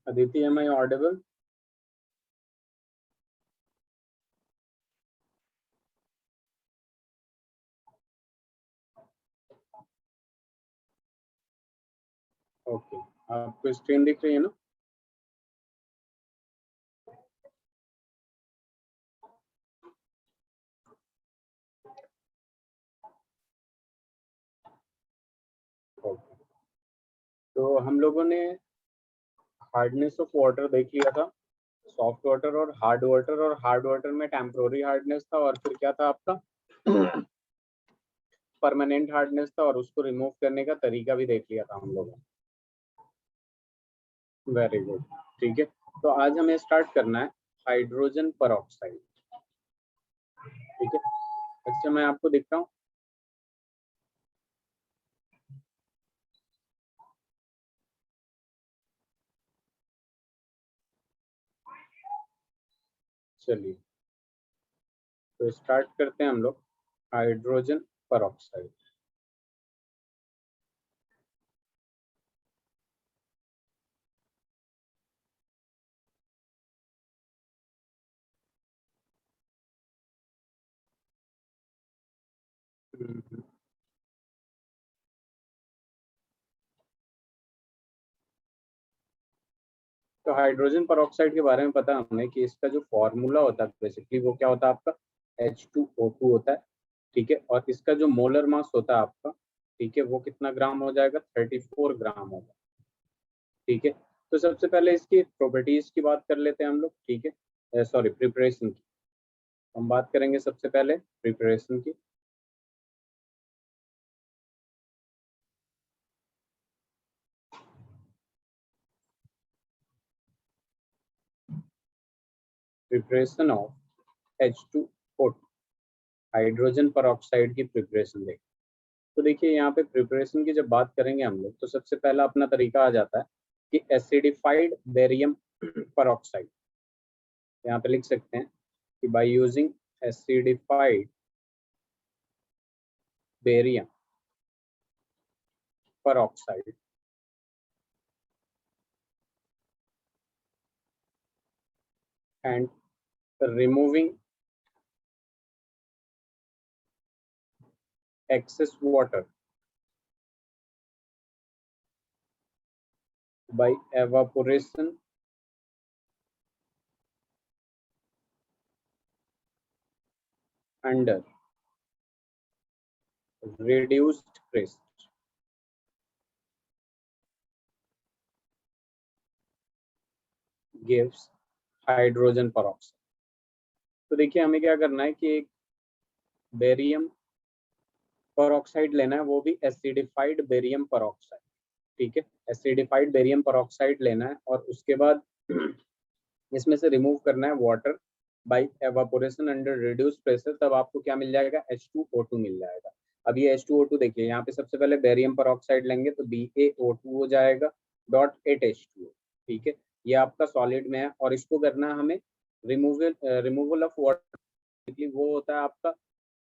Aditi, am I audible? Okay, आपको screen दिख रही है ना? ओके, तो हम लोगों ने हार्डनेस ऑफ वाटर देख लिया था, सॉफ्ट वाटर और हार्ड वाटर में टेम्पोररी हार्डनेस था, और फिर क्या था आपका परमानेंट हार्डनेस था, और उसको रिमूव करने का तरीका भी देख लिया था हम लोगों ने। वेरी गुड, ठीक है। तो आज हमें स्टार्ट करना है हाइड्रोजन परऑक्साइड, ठीक है। अच्छा, मैं आपको दिखता हूँ। चलिए, तो स्टार्ट करते हैं हम लोग हाइड्रोजन परऑक्साइड। तो हाइड्रोजन परऑक्साइड के बारे में पता है हमें कि इसका जो फॉर्मूला होता है बेसिकली वो क्या होता है आपका H2O2 होता है, ठीक है। और इसका जो मोलर मास होता है आपका, ठीक है, वो कितना ग्राम हो जाएगा? 34 ग्राम होगा, ठीक है। तो सबसे पहले इसकी प्रॉपर्टीज की बात कर लेते हैं हम लोग, ठीक है। सॉरी, प्रिपरेशन की हम बात करेंगे सबसे पहले, प्रिपरेशन की। Preparation of H2O2, hydrogen peroxide की प्रिपरेशन देखें। तो देखिए, यहाँ पे प्रिपरेशन की जब बात करेंगे हम लोग, तो सबसे पहला अपना तरीका आ जाता है कि एसिडिफाइड बेरियम परऑक्साइड। यहाँ पे लिख सकते हैं कि by using acidified barium peroxide and removing excess water by evaporation under reduced pressure gives hydrogen peroxide. तो देखिए, हमें क्या करना है कि एक बेरियम परऑक्साइड लेना है, वो भी एसिडिफाइड बेरियम परऑक्साइड, ठीक है। एसिडिफाइड बेरियम परऑक्साइड लेना है, और उसके बाद इसमें से रिमूव करना है water bye evaporation under reduce pressure. तब आपको क्या मिल जाएगा? H2O2 मिल जाएगा। अब ये H2O2 देखिए, यहाँ पे सबसे पहले बेरियम परऑक्साइड लेंगे तो BaO2 हो जाएगा डॉट 8H2O, ठीक है। ये आपका सॉलिड में है, और इसको करना है हमें रिमूवल ऑफ वाटर। वो होता है आपका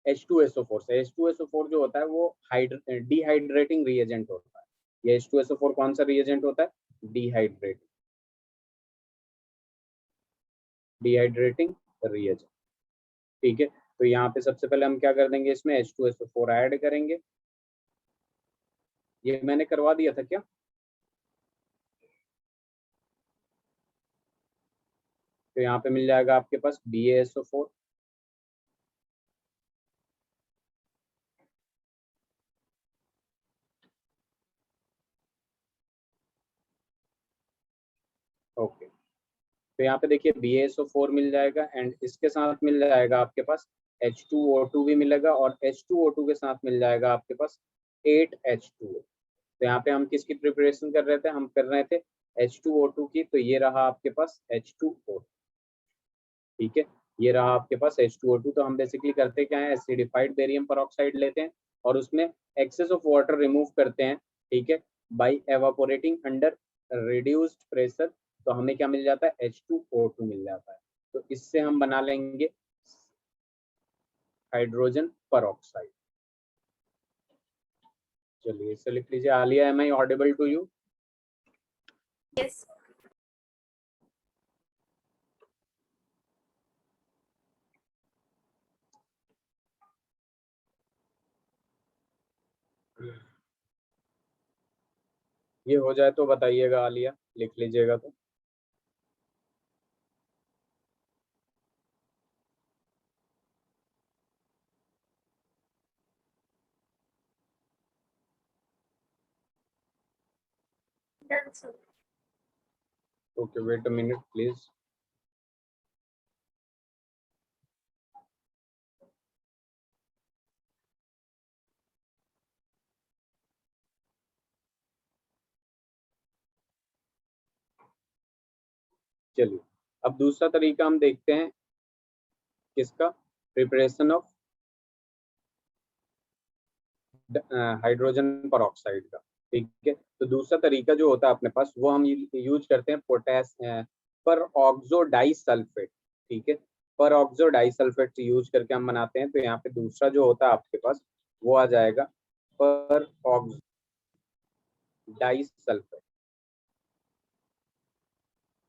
H2SO4 से। H2SO4 जो होता है वो डिहाइड्रेटिंग रिएजेंट होता है। ये H2SO4 कौन सा रिएजेंट होता है? डिहाइड्रेटिंग रिएजेंट, ठीक है। तो यहाँ पे सबसे पहले हम क्या कर देंगे, इसमें H2SO4 ऐड करेंगे। ये मैंने करवा दिया था क्या? तो यहाँ पे मिल जाएगा आपके पास BaSO4, ओके। तो यहाँ पे देखिए BaSO4 मिल जाएगा, एंड इसके साथ मिल जाएगा आपके पास H2O2 भी मिलेगा, और H2O2 के साथ मिल जाएगा आपके पास 8H2O। तो यहाँ पे हम किसकी प्रिपरेशन कर रहे थे? हम कर रहे थे H2O2 की। तो ये रहा आपके पास H2O, ठीक है। ये रहा आपके पास H2O2। तो हम बेसिकली करते क्या है, एसिडिफाइड बेरियम परऑक्साइड लेते हैं और उसमें एक्सेस ऑफ वाटर रिमूव करते हैं, ठीक है, बाय एवापोरेटिंग अंडर रिड्यूस्ड प्रेशर। तो हमें क्या मिल जाता है? H2O2 मिल जाता है। तो इससे हम बना लेंगे हाइड्रोजन परऑक्साइड। चलिए, इसे लिख लीजिए। Alia, am I audible to you? Yes. ये हो जाए तो बताइएगा आलिया, लिख लीजिएगा तो। Done, sir. Okay, wait a minute please. चलिए, अब दूसरा तरीका हम देखते हैं किसका, प्रिपरेशन ऑफ हाइड्रोजन परऑक्साइड का। ठीक है, तो दूसरा तरीका जो होता है अपने पास वो हम यूज करते हैं पोटेस पर ऑक्सो डाई सल्फेट। ठीक है, पर ऑक्सो डाई सल्फेट यूज करके हम बनाते हैं। तो यहाँ पे दूसरा जो होता है आपके पास वो आ जाएगा पर ऑक्सो डाई सल्फेट।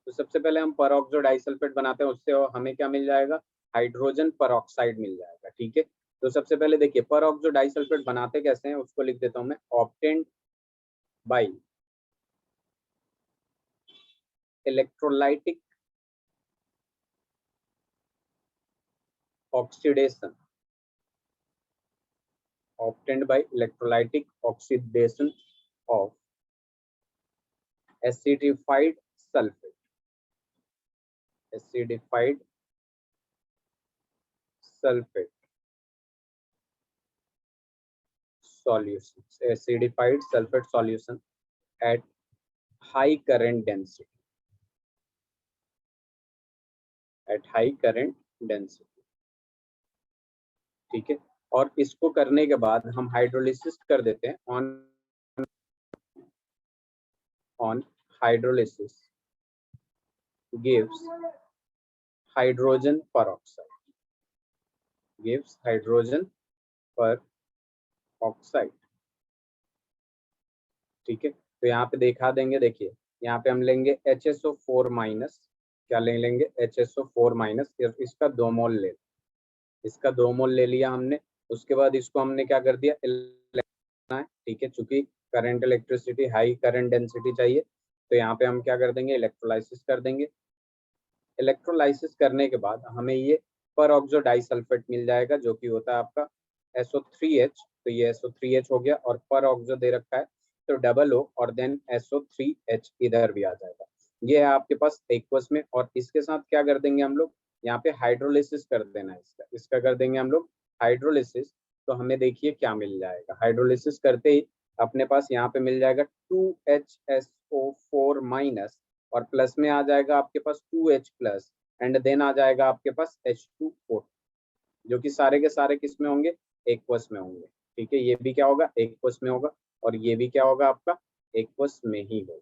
तो सबसे पहले हम पर ऑक्सो डाई सल्फेट बनाते हैं, उससे हमें क्या मिल जाएगा, हाइड्रोजन परऑक्साइड मिल जाएगा। ठीक है, तो सबसे पहले देखिए पर ऑक्सो डाई सल्फेट बनाते कैसे हैं उसको लिख देता हूँ मैं, obtained by electrolytic oxidation, obtained by electrolytic oxidation of acidified sulfate, acidified sulfate solution, acidified sulfate solution at high current density, at high current density। ठीक है, और इसको करने के बाद हम हाइड्रोलिसिस कर देते हैं on hydrolysis gives hydrogen peroxide, gives hydrogen peroxide। ठीक है, तो यहाँ पे दिखा देंगे, देखिए यहाँ पे हम लेंगे HSO4 माइनस, क्या ले लेंगे, HSO4 माइनस, इसका 2 मोल ले, इसका 2 मोल ले लिया हमने। उसके बाद इसको हमने क्या कर दिया, है। ठीक है, चूंकि current electricity high current density चाहिए, तो यहाँ पे हम क्या कर देंगे, इलेक्ट्रोलाइसिस कर देंगे। इलेक्ट्रोलाइसिस करने के बाद हमें ये पर ऑक्सो डाई सल्फेट मिल जाएगा, जो कि होता है आपका SO3H। तो ये SO3H हो गया, और पर ऑक्सो दे रखा है तो डबल O और देन SO3H इधर भी आ जाएगा। ये है आपके पास एक्वस में, और इसके साथ क्या कर देंगे हम लोग, यहाँ पे हाइड्रोलिसिस कर देना है इसका, इसका कर देंगे हम लोग हाइड्रोलिसिस। तो हमें देखिए क्या मिल जाएगा, हाइड्रोलिसिस करते ही अपने पास यहाँ पे मिल जाएगा 2HSO4 माइनस, और प्लस में आ जाएगा आपके पास 2H प्लस, एंड देन आ जाएगा आपके पास H2O, जो कि सारे के सारे किस में होंगे, एक्वस में होंगे। ठीक है, ये भी क्या होगा, एक्वस में होगा, और ये भी क्या होगा आपका, एक्वस में ही होगा।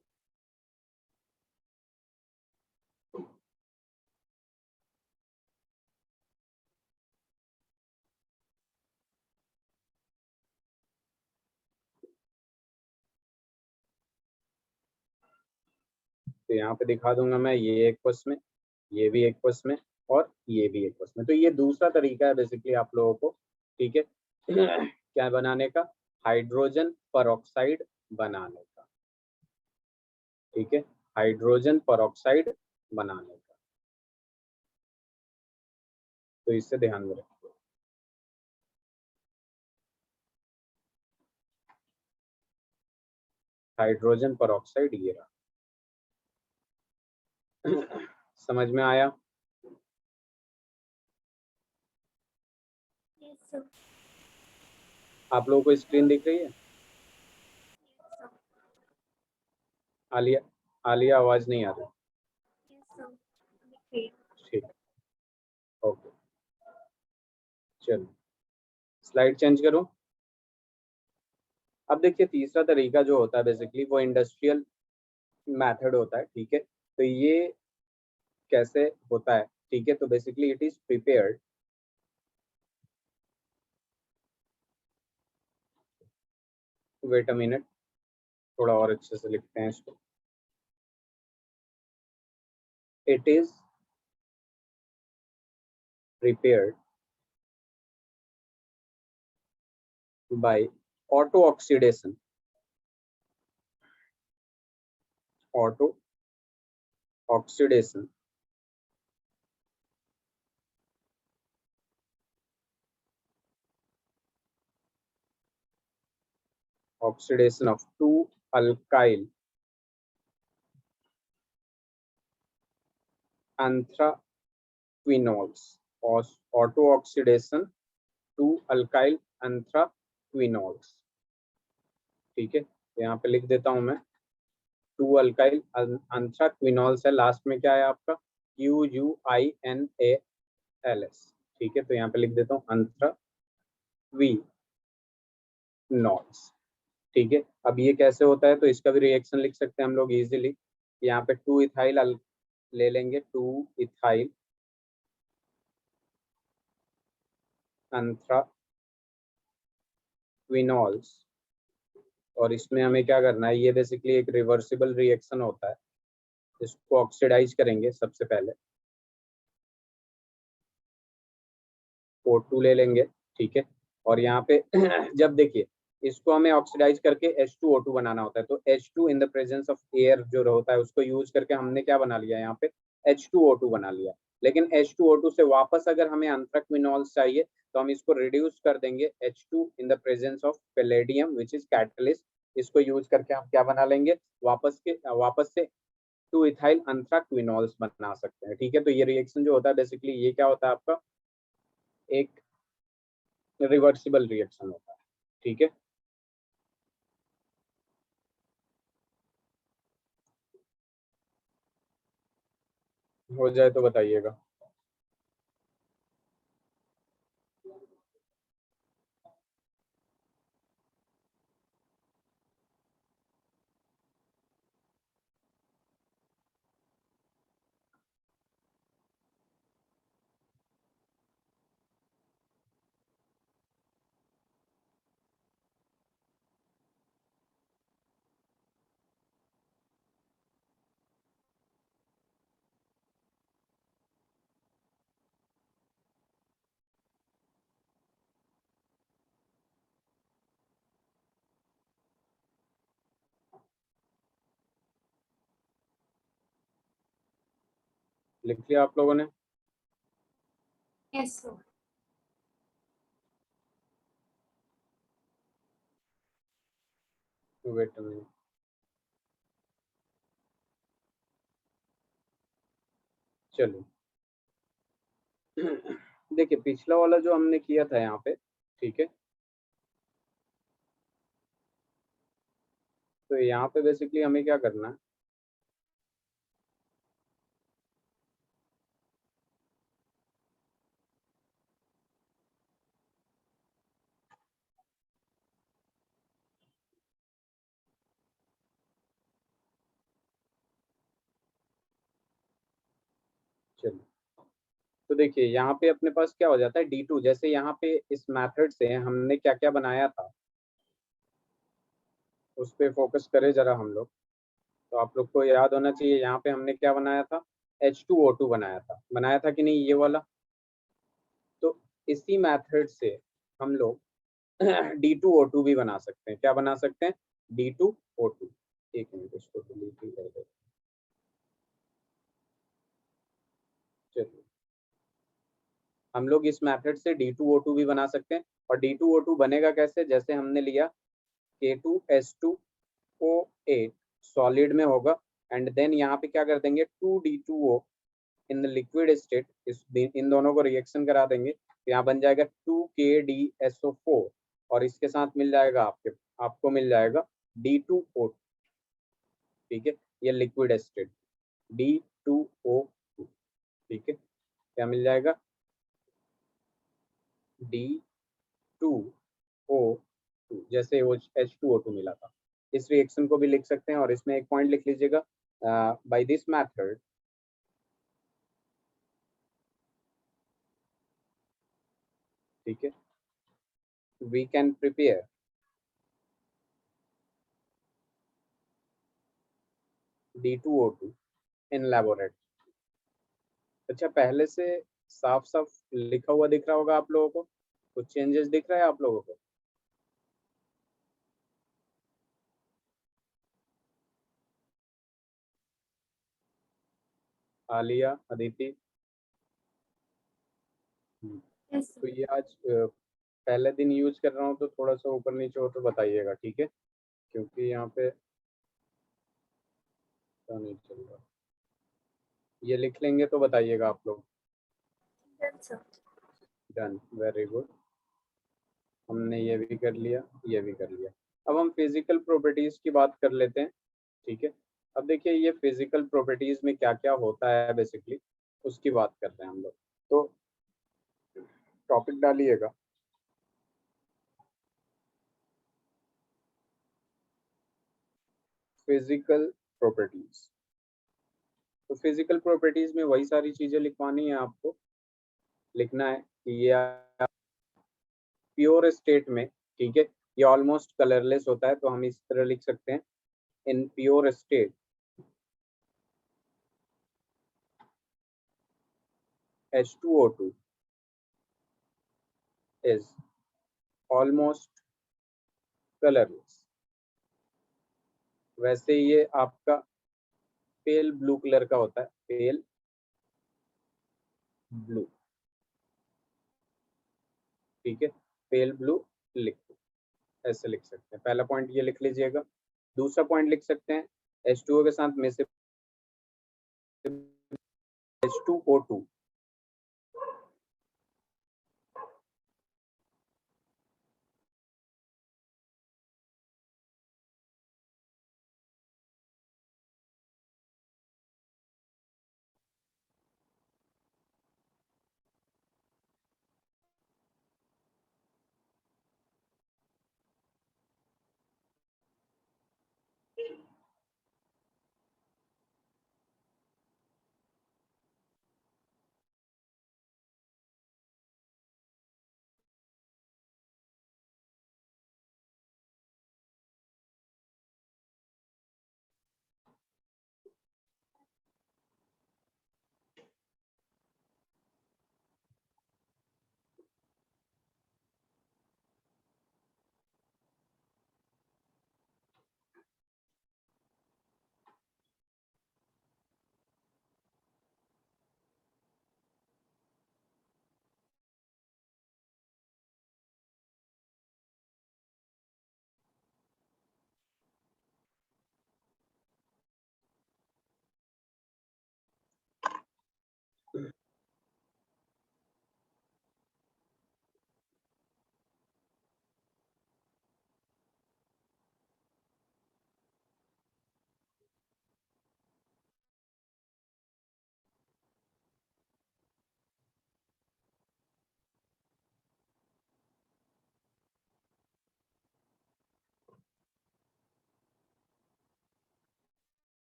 तो यहाँ पे दिखा दूंगा मैं, ये एक्वस में, ये भी एक्वस में, और ये भी एक्वस में। तो ये दूसरा तरीका है बेसिकली आप लोगों को, ठीक है, क्या बनाने का, हाइड्रोजन परऑक्साइड बनाने का। ठीक है, हाइड्रोजन परऑक्साइड बनाने का, तो इससे ध्यान में रखिए। हाइड्रोजन परऑक्साइड ये रहा। समझ में आया? Yes, sir. आप लोगों को स्क्रीन दिख रही है? Yes, sir. आलिया, आलिया आवाज नहीं आ रही। Yes, sir. Okay. ठीक, ओके, चलो स्लाइड चेंज करो। अब देखिए तीसरा तरीका जो होता है बेसिकली वो इंडस्ट्रियल मेथड होता है। ठीक है, तो ये कैसे होता है, ठीक है, तो basically it is prepared, wait a minute, थोड़ा और अच्छे से लिखते हैं इसको। It is prepared by auto oxidation, auto oxidation oxidation of two alkyl anthraquinones or auto oxidation to alkyl anthraquinones। ठीक है, तो यहाँ पे लिख देता हूं मैं, टू अल्काइल anthraquinones है, लास्ट में क्या है आपका QUINALS। ठीक है, तो यहाँ पे लिख देता हूँ anthraquinones। ठीक है, अब ये कैसे होता है, तो इसका भी रिएक्शन लिख सकते हैं हम लोग इजीली। यहाँ पे टू इथाइल ले लेंगे, टू इथाइल एंथ्राक्विनोल्स, और इसमें हमें क्या करना है, ये बेसिकली एक रिवर्सिबल रिएक्शन होता है। इसको ऑक्सीडाइज करेंगे सबसे पहले, O2 ले लेंगे। ठीक है, और यहाँ पे जब देखिए इसको हमें ऑक्सीडाइज करके H2O2 बनाना होता है, तो H2 in the presence of air जो होता है उसको यूज करके हमने क्या बना लिया, यहाँ पे H2O2 बना लिया। लेकिन H2O2 से वापस अगर हमें एंथ्राक्विनोल्स चाहिए तो हम इसको रिड्यूस कर देंगे H2 in the presence of palladium which is catalyst. इसको यूज करके हम क्या बना लेंगे, वापस से टू इथाइल एंथ्राक्विनोल्स बना सकते हैं। ठीक है, तो ये रिएक्शन जो होता है बेसिकली ये क्या होता है आपका, एक रिवर्सिबल रिएक्शन होता है। ठीक है, हो जाए तो बताइएगा। लिख लिया आप लोगों ने? Yes, sir. वेट मिनट, चलो। देखिए पिछला वाला जो हमने किया था यहाँ पे, ठीक है, तो यहाँ पे बेसिकली हमें क्या करना है, चलो। तो देखिए यहाँ पे अपने पास क्या हो जाता है D2, जैसे यहाँ पे इस मेथड से हमने क्या क्या बनाया था उस पे फोकस करें जरा हम लोग। तो आप लोग को याद होना चाहिए यहाँ पे हमने क्या बनाया था, H2O2 बनाया था कि नहीं ये वाला। तो इसी मेथड से हम लोग D2O2 भी बना सकते हैं। क्या बना सकते हैं, D2O2। एक मिनट, इसको डिलीट ही कर देते हैं। चलिए, हम लोग इस मेथड से D2O2 भी बना सकते हैं। और D2O2 बनेगा कैसे, जैसे हमने लिया K2S2O8 सॉलिड में होगा, एंड देन यहाँ पे क्या कर देंगे 2D2O in the liquid state, इन दोनों को रिएक्शन करा देंगे, तो यहाँ बन जाएगा 2KDSO4, और इसके साथ मिल जाएगा आपको मिल जाएगा D2O2। ठीक है, ये लिक्विड स्टेट D2O2। ठीक है, क्या मिल जाएगा D2O2, जैसे वो H2O2 मिला था। इस रिएक्शन को भी लिख सकते हैं, और इसमें एक पॉइंट लिख लीजिएगा, बाय दिस मेथड ठीक है we can prepare D2O2 in laboratory. अच्छा, पहले से साफ साफ लिखा हुआ दिख रहा होगा आप लोगों को, कुछ चेंजेस दिख रहा है आप लोगों को? आलिया, अदिति। Yes, sir. तो ये आज पहले दिन यूज कर रहा हूँ, तो थोड़ा सा ऊपर नीचे हो तो बताइएगा, ठीक है, क्योंकि यहाँ पे पता नहीं चल रहा। ये लिख लेंगे तो बताइएगा आप लोग। Done, sir. Done, very good. हमने ये भी कर लिया, ये भी कर लिया। अब हम फिजिकल प्रॉपर्टीज की बात कर लेते हैं, ठीक है। अब देखिए ये फिजिकल प्रॉपर्टीज में क्या क्या होता है बेसिकली, उसकी बात कर रहे हैं हम लोग। तो टॉपिक डालिएगा। Physical properties. तो फिजिकल प्रॉपर्टीज में वही सारी चीजें लिखवानी है आपको। लिखना है कि ये प्योर स्टेट में, ठीक है, ये ऑलमोस्ट कलरलेस होता है, तो हम इस तरह लिख सकते हैं, in pure state H2O2 is almost colorless। वैसे ये आपका पेल ब्लू कलर का होता है, पेल ब्लू, ठीक है, पेल ब्लू लिख, ऐसे लिख सकते हैं। पहला पॉइंट ये लिख लीजिएगा। दूसरा पॉइंट लिख सकते हैं H2O के साथ में से H2O2।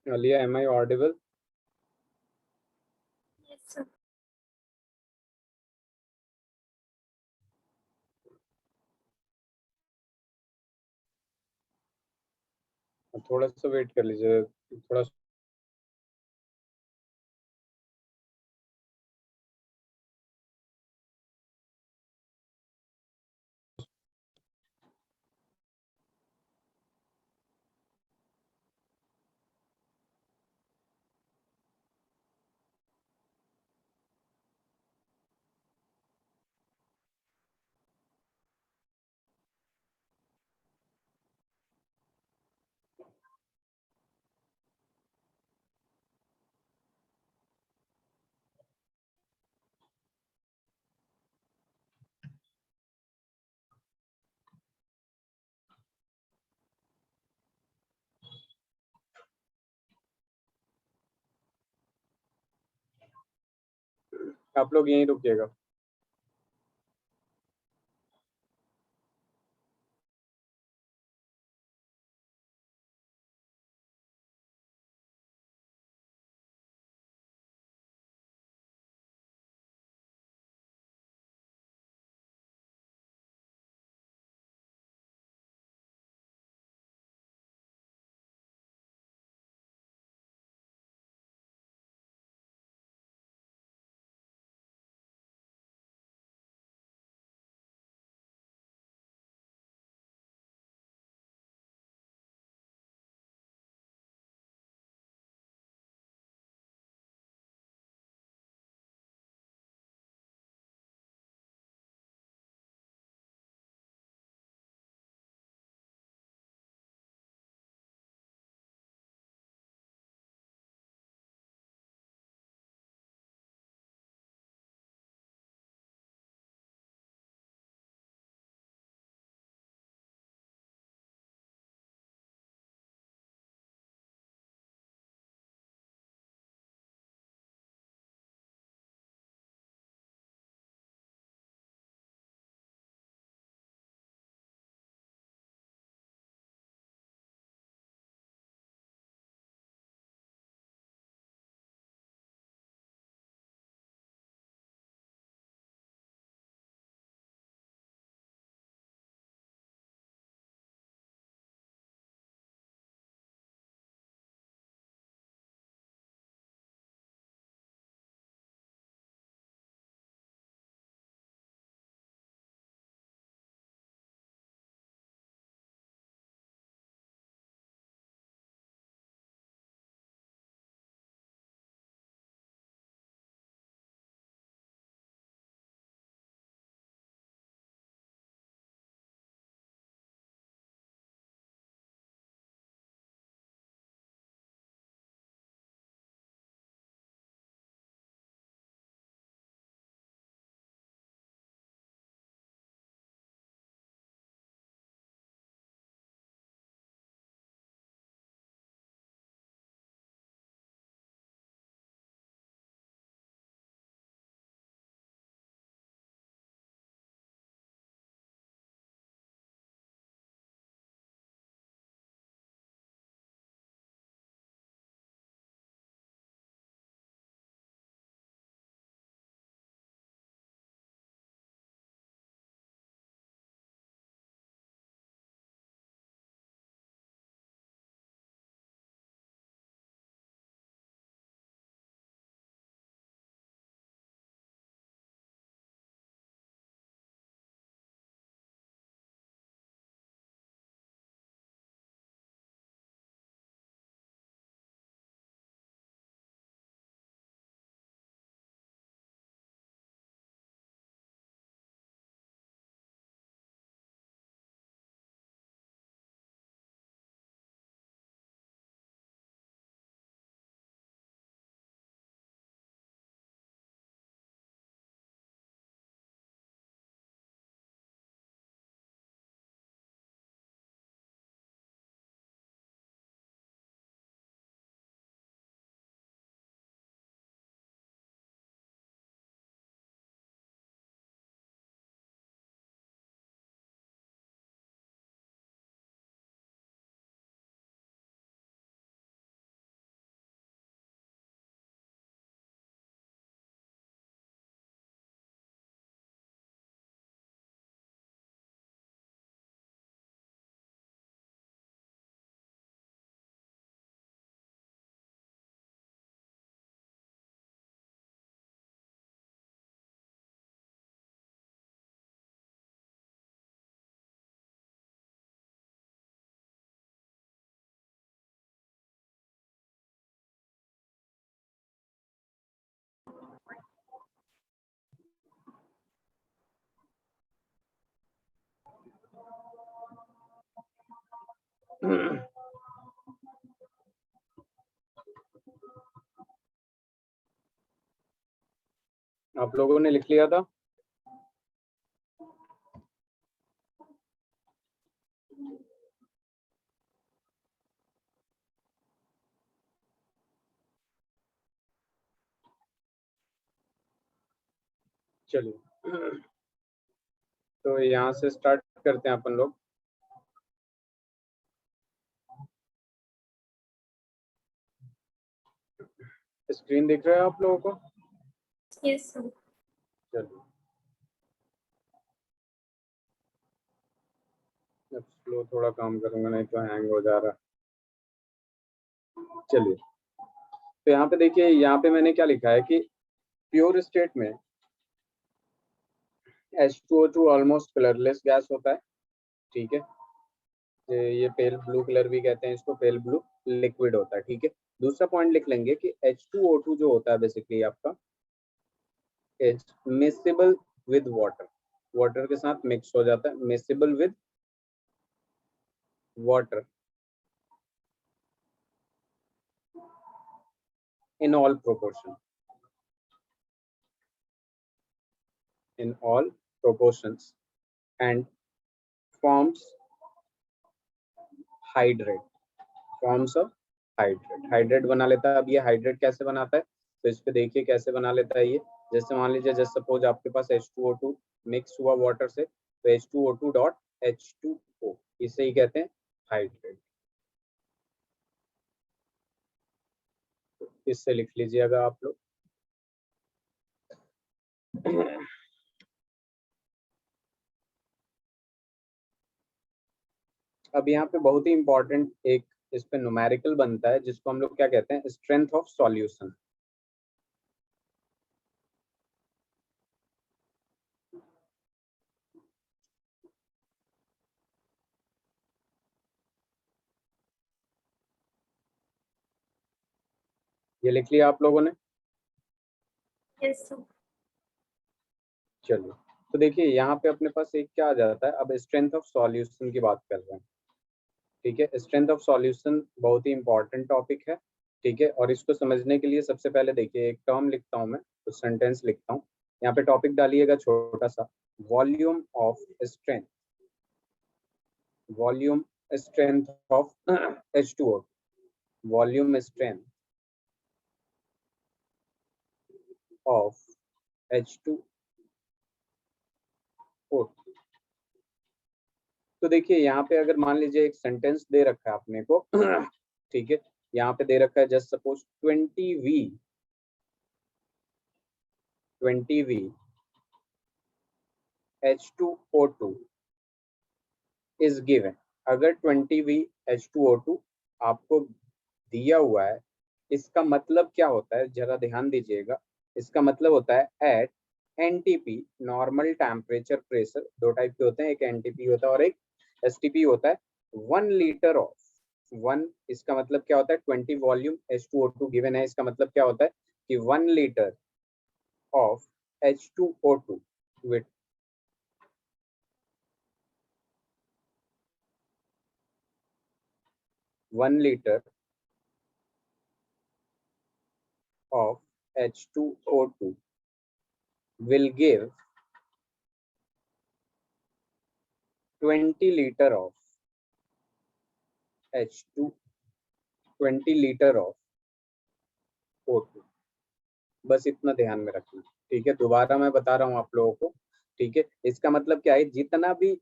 Alia, am I audible? Yes, sir. थोड़ा सा वेट कर लीजिए, थोड़ा आप लोग यहीं रुकिएगा। आप लोगों ने लिख लिया था? चलिए, तो यहाँ से स्टार्ट करते हैं अपन लोग। स्क्रीन दिख रहा है आप लोगों को? Yes, sir. चलिए, अब स्लो थोड़ा काम करूंगा, नहीं तो हैंग हो जा रहा है। चलिए, तो यहाँ पे देखिए, यहाँ पे मैंने क्या लिखा है कि प्योर स्टेट में H2O2 ऑलमोस्ट कलरलेस गैस होता है, ठीक है। ये पेल ब्लू कलर भी कहते हैं इसको, पेल ब्लू लिक्विड होता है, ठीक है। दूसरा पॉइंट लिख लेंगे कि H2O2 जो होता है बेसिकली आपका is mixable with water, water के साथ मिक्स हो जाता है, mixable with water in all proportion, in all proportions, and forms hydrate, forms of hydrate, hydrate बना लेता है। अब ये hydrate कैसे बनाता है, तो इस पे देखिए कैसे बना लेता है ये। जैसे मान लीजिए, जैसे सपोज आपके पास H2O2 मिक्स हुआ वाटर से, तो H2O2 डॉट H2O, इसे ही कहते हैं हाइड्रेट। इससे लिख लीजिएगा आप लोग। अब यहाँ पे बहुत ही इंपॉर्टेंट एक इस पे न्यूमेरिकल बनता है, जिसको हम लोग क्या कहते हैं, स्ट्रेंथ ऑफ सॉल्यूशन। ये लिख लिया आप लोगों ने? Yes, sir. चलिए, तो देखिए यहाँ पे अपने पास एक क्या आ जाता है, अब स्ट्रेंथ ऑफ सॉल्यूशन की बात कर रहे हैं, ठीक है। स्ट्रेंथ ऑफ सॉल्यूशन बहुत ही इंपॉर्टेंट टॉपिक है, ठीक है। और इसको समझने के लिए सबसे पहले देखिए एक टर्म लिखता हूँ मैं, तो सेंटेंस लिखता हूँ। यहाँ पे टॉपिक डालिएगा छोटा सा, volume of strength, volume strength of H2O, volume strength of H2O। तो देखिए यहाँ पे अगर मान लीजिए एक सेंटेंस दे रखा है अपने को, ठीक है। यहाँ पे दे रखा है just suppose 20V, 20V H2O2 is given. अगर 20V H2O2 आपको दिया हुआ है, इसका मतलब क्या होता है, जरा ध्यान दीजिएगा। इसका मतलब होता है at NTP, normal temperature pressure, दो टाइप के होते हैं, एक NTP होता है और एक STP होता है। 1 लीटर ऑफ 1, इसका मतलब क्या होता है, 20 वॉल्यूम H2O2 गिवन है, इसका मतलब क्या होता है कि 1 litre of H2O2 with 1 liter of H2O2 will give 20 liter of H2, 20 liter of O2। बस इतना ध्यान में रखना, ठीक है। दोबारा मैं बता रहा हूँ आप लोगों को, ठीक है। इसका मतलब क्या है, जितना भी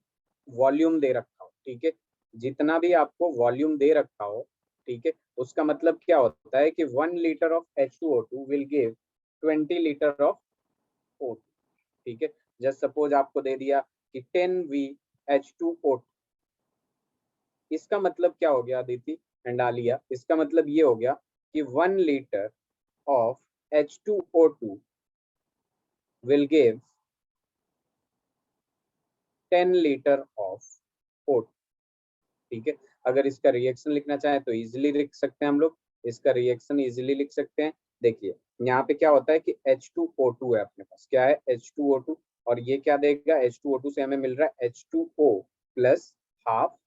वॉल्यूम दे रखा हो, ठीक है, जितना भी आपको वॉल्यूम दे रखा हो, ठीक है, उसका मतलब क्या होता है कि 1 litre of H2O2 will give 20 litre of O2, ठीक है। जस्ट सपोज आपको दे दिया कि 10V H2O2, इसका मतलब क्या हो गया अदिति एंड आलिया, इसका मतलब ये हो गया कि 1 litre of H2O2 will give 10 litre of O2, ठीक है। अगर इसका रिएक्शन लिखना चाहें तो इजीली लिख सकते हैं हम लोग, इसका रिएक्शन इजीली लिख सकते हैं। देखिए यहाँ पे क्या होता है कि H2O2 है अपने पास, क्या है H2O2, और ये क्या देगा, H2O2 से हमें मिल रहा है H2O प्लस हाफ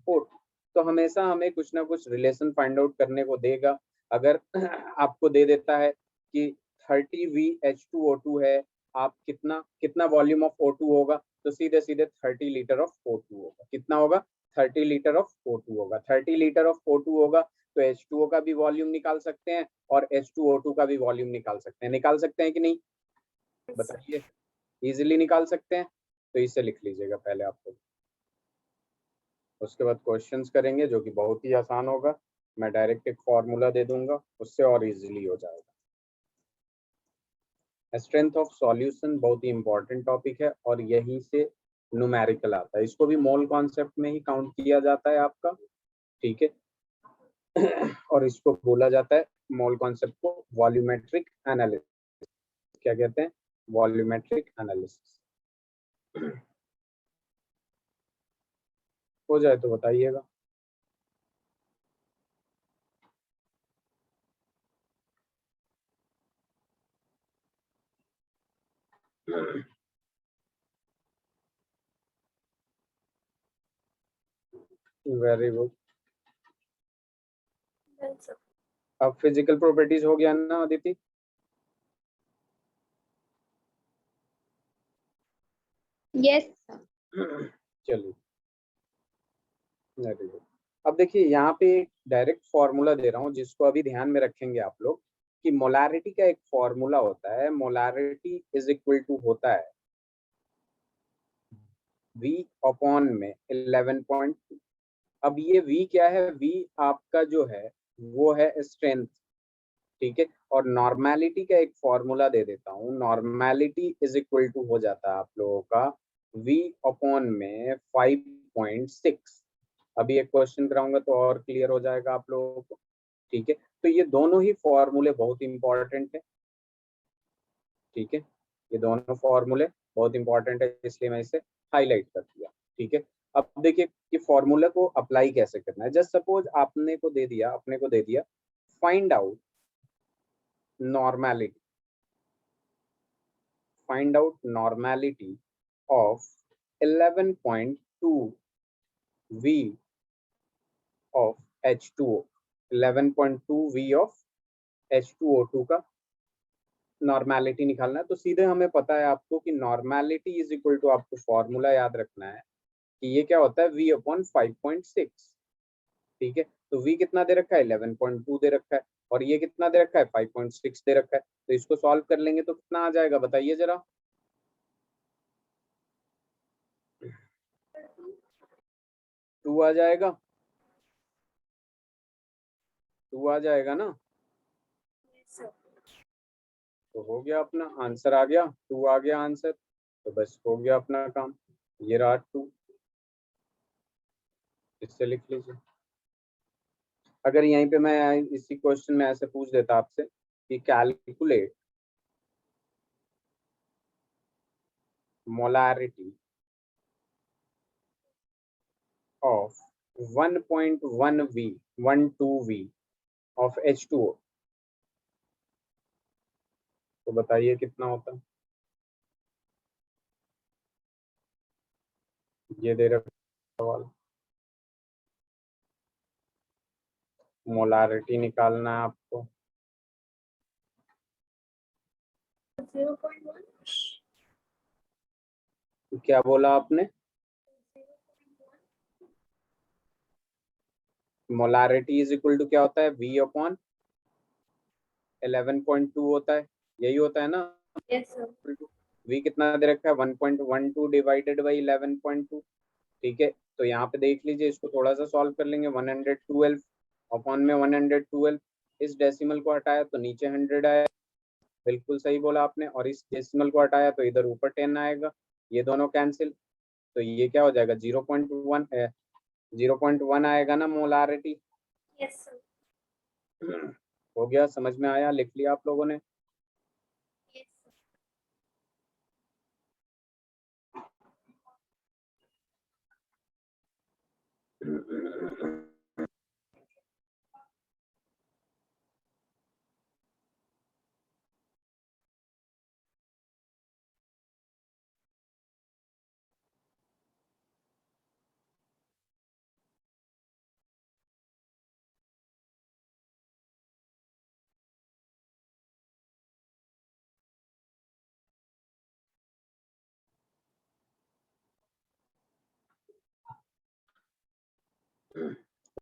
O2, तो हमेशा हमें कुछ ना कुछ रिलेशन फाइंड आउट करने को देगा। अगर आपको दे देता है कि 30 VH2O2 है, आप कितना कितना वॉल्यूम ऑफ O2 होगा, तो सीधे सीधे 30 लीटर ऑफ O2 होगा। कितना होगा? 30 लीटर ऑफ O2 होगा। 30 लीटर ऑफ O2 होगा तो H2O का भी वॉल्यूम निकाल सकते हैं और H2O2 का भी वॉल्यूम निकाल सकते हैं। निकाल सकते हैं कि नहीं? बताइए। इजीली निकाल सकते हैं, तो इसे लिख लीजिएगा पहले आप लोग। उसके बाद क्वेश्चंस करेंगे जो कि बहुत ही आसान होगा। मैं डायरेक्ट एक फॉर्मूला दे दूंगा, उससे और इजीली हो जाएगा। स्ट्रेंथ ऑफ सॉल्यूशन बहुत ही इंपॉर्टेंट टॉपिक है और यहीं से न्यूमेरिकल आता है। इसको भी मोल कॉन्सेप्ट में ही काउंट किया जाता है आपका, ठीक है। और इसको बोला जाता है मोल कॉन्सेप्ट को वॉल्यूमेट्रिक एनालिसिस। क्या कहते हैं? Volumetric analysis. हो जाए तो बताइएगा। Very good. Well, sir. अब फिजिकल प्रॉपर्टीज हो गया ना अदिति? यस चलिए, वेरी गुड। अब देखिए यहाँ पे एक डायरेक्ट फॉर्मूला दे रहा हूँ जिसको अभी ध्यान में रखेंगे आप लोग कि मोलारिटी का एक फॉर्मूला होता है। मोलारिटी इज इक्वल टू होता है V अपॉन में 11.2। अब ये V क्या है? V आपका जो है वो है स्ट्रेंथ, ठीक है। और नॉर्मेलिटी का एक फॉर्मूला दे देता हूँ। नॉर्मेलिटी इज इक्वल टू हो जाता है आप लोगों का V अपॉन में 5.6। अभी एक क्वेश्चन कराऊंगा तो और क्लियर हो जाएगा आप लोगों को, ठीक है। तो ये दोनों ही फॉर्मूले बहुत इंपॉर्टेंट है, ठीक है। ये दोनों फॉर्मूले बहुत इंपॉर्टेंट है, इसलिए मैं इसे हाईलाइट कर दिया, ठीक है। अब देखिए कि फॉर्मूला को अप्लाई कैसे करना है। जस्ट सपोज आपने को दे दिया, अपने को दे दिया find out normality, find out normality of 11.2 V of H2O। 11.2 V of H2O2 का नॉर्मेलिटी निकालना है। तो सीधे हमें पता है आपको कि नॉर्मेलिटी इज इक्वल टू, आपको फॉर्मूला याद रखना है कि ये क्या होता है? V अपॉन 5.6, ठीक है। तो V कितना दे रखा है? 11.2 दे रखा है और ये कितना दे रखा है? 5.6 दे रखा है। तो इसको सॉल्व कर लेंगे तो कितना आ जाएगा बताइए जरा? 2 आ जाएगा। 2 आ जाएगा ना? Yes, sir. तो हो गया अपना आंसर, आ गया 2, आ गया आंसर। तो बस हो गया अपना काम। ये रहा 2, इससे लिख लीजिए। अगर यहीं पे मैं इसी क्वेश्चन में ऐसे पूछ देता आपसे कि calculate molarity of 1.1 V 12 V of H2O, तो बताइए कितना होता है? ये दे रखा सवाल, मोलारिटी निकालना है आपको। 0.1. क्या बोला आपने? मोलारिटी इज इक्वल टू क्या होता है? V अपॉन 11.2 होता है, यही होता है ना? Yes, sir. V कितना दे रखा है? 1.12 डिवाइडेड बाई 11.2, ठीक है। तो यहाँ पे देख लीजिए, इसको थोड़ा सा सॉल्व कर लेंगे। 112 अपॉन में 112, इस डेसिमल को हटाया तो नीचे 100 आया, बिल्कुल सही बोला आपने। और इस डेसिमल को हटाया तो इधर ऊपर 10 आएगा, ये दोनों कैंसिल। तो ये क्या हो जाएगा? 0.1 आएगा ना मोलारिटी। Yes, sir. हो गया, समझ में आया? लिख लिया आप लोगों ने? Yes, sir.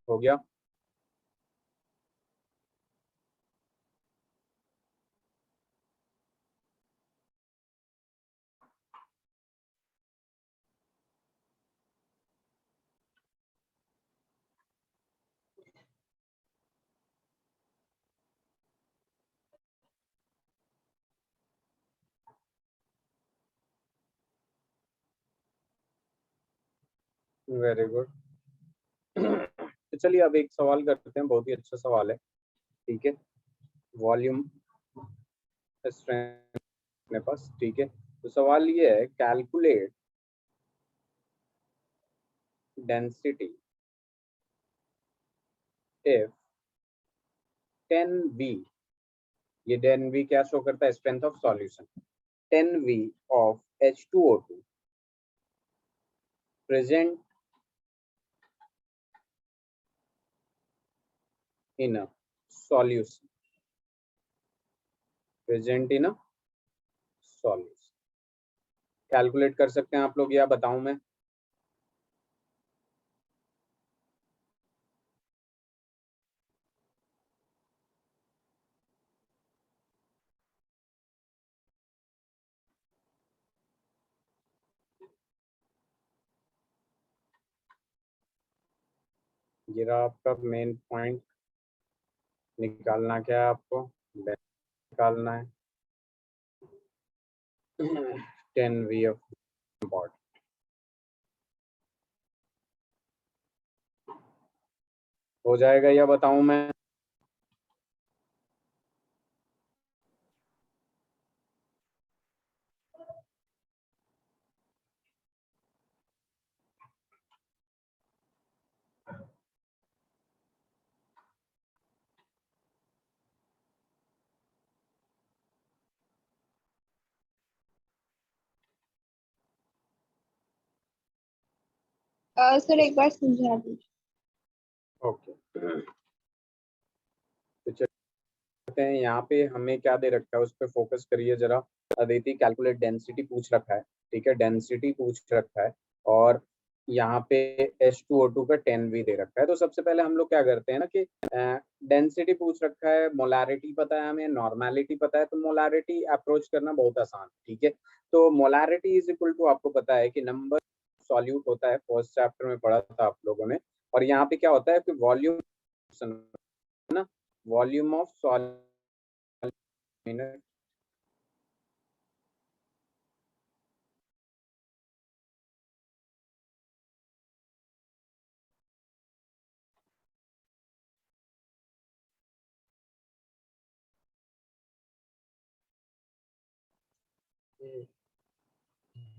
हो गया? Very good. तो चलिए अब एक सवाल करते हैं, बहुत ही अच्छा सवाल है, ठीक है। वॉल्यूम स्ट्रेंथ अपने पास, ठीक है। तो सवाल ये है, कैलकुलेट डेंसिटी इफ 10V, ये 10V क्या शो करता है? Strength of solution. 10V of H2O2 present in a solution, present in a solution। Calculate कर सकते हैं आप लोग या बताऊं मैं? ये रहा आपका मेन पॉइंट। निकालना क्या है आपको? निकालना है 10V of बॉड। हो जाएगा या बताऊं मैं? सर एक बार समझा दीजिए। ओके, तो चलते हैं। यहाँ पे हमें क्या दे रखा है उस पर फोकस करिए जरा। अदिति, कैलकुलेट डेंसिटी पूछ रखा है, ठीक है, डेंसिटी पूछ रखा है, और यहाँ पे H2O2 का 10V दे रखा है। तो सबसे पहले हम लोग क्या करते हैं ना कि डेंसिटी पूछ रखा है, मोलारिटी पता है हमें, नॉर्मेलिटी पता है, तो मोलारिटी अप्रोच करना बहुत आसान, ठीक है। तो मोलारिटी इज इक्वल टू, आपको पता है कि नंबर सॉल्यूट होता है, फर्स्ट चैप्टर में पढ़ा था आप लोगों ने। और यहाँ पे क्या होता है कि वॉल्यूम ना, volume of solute minute.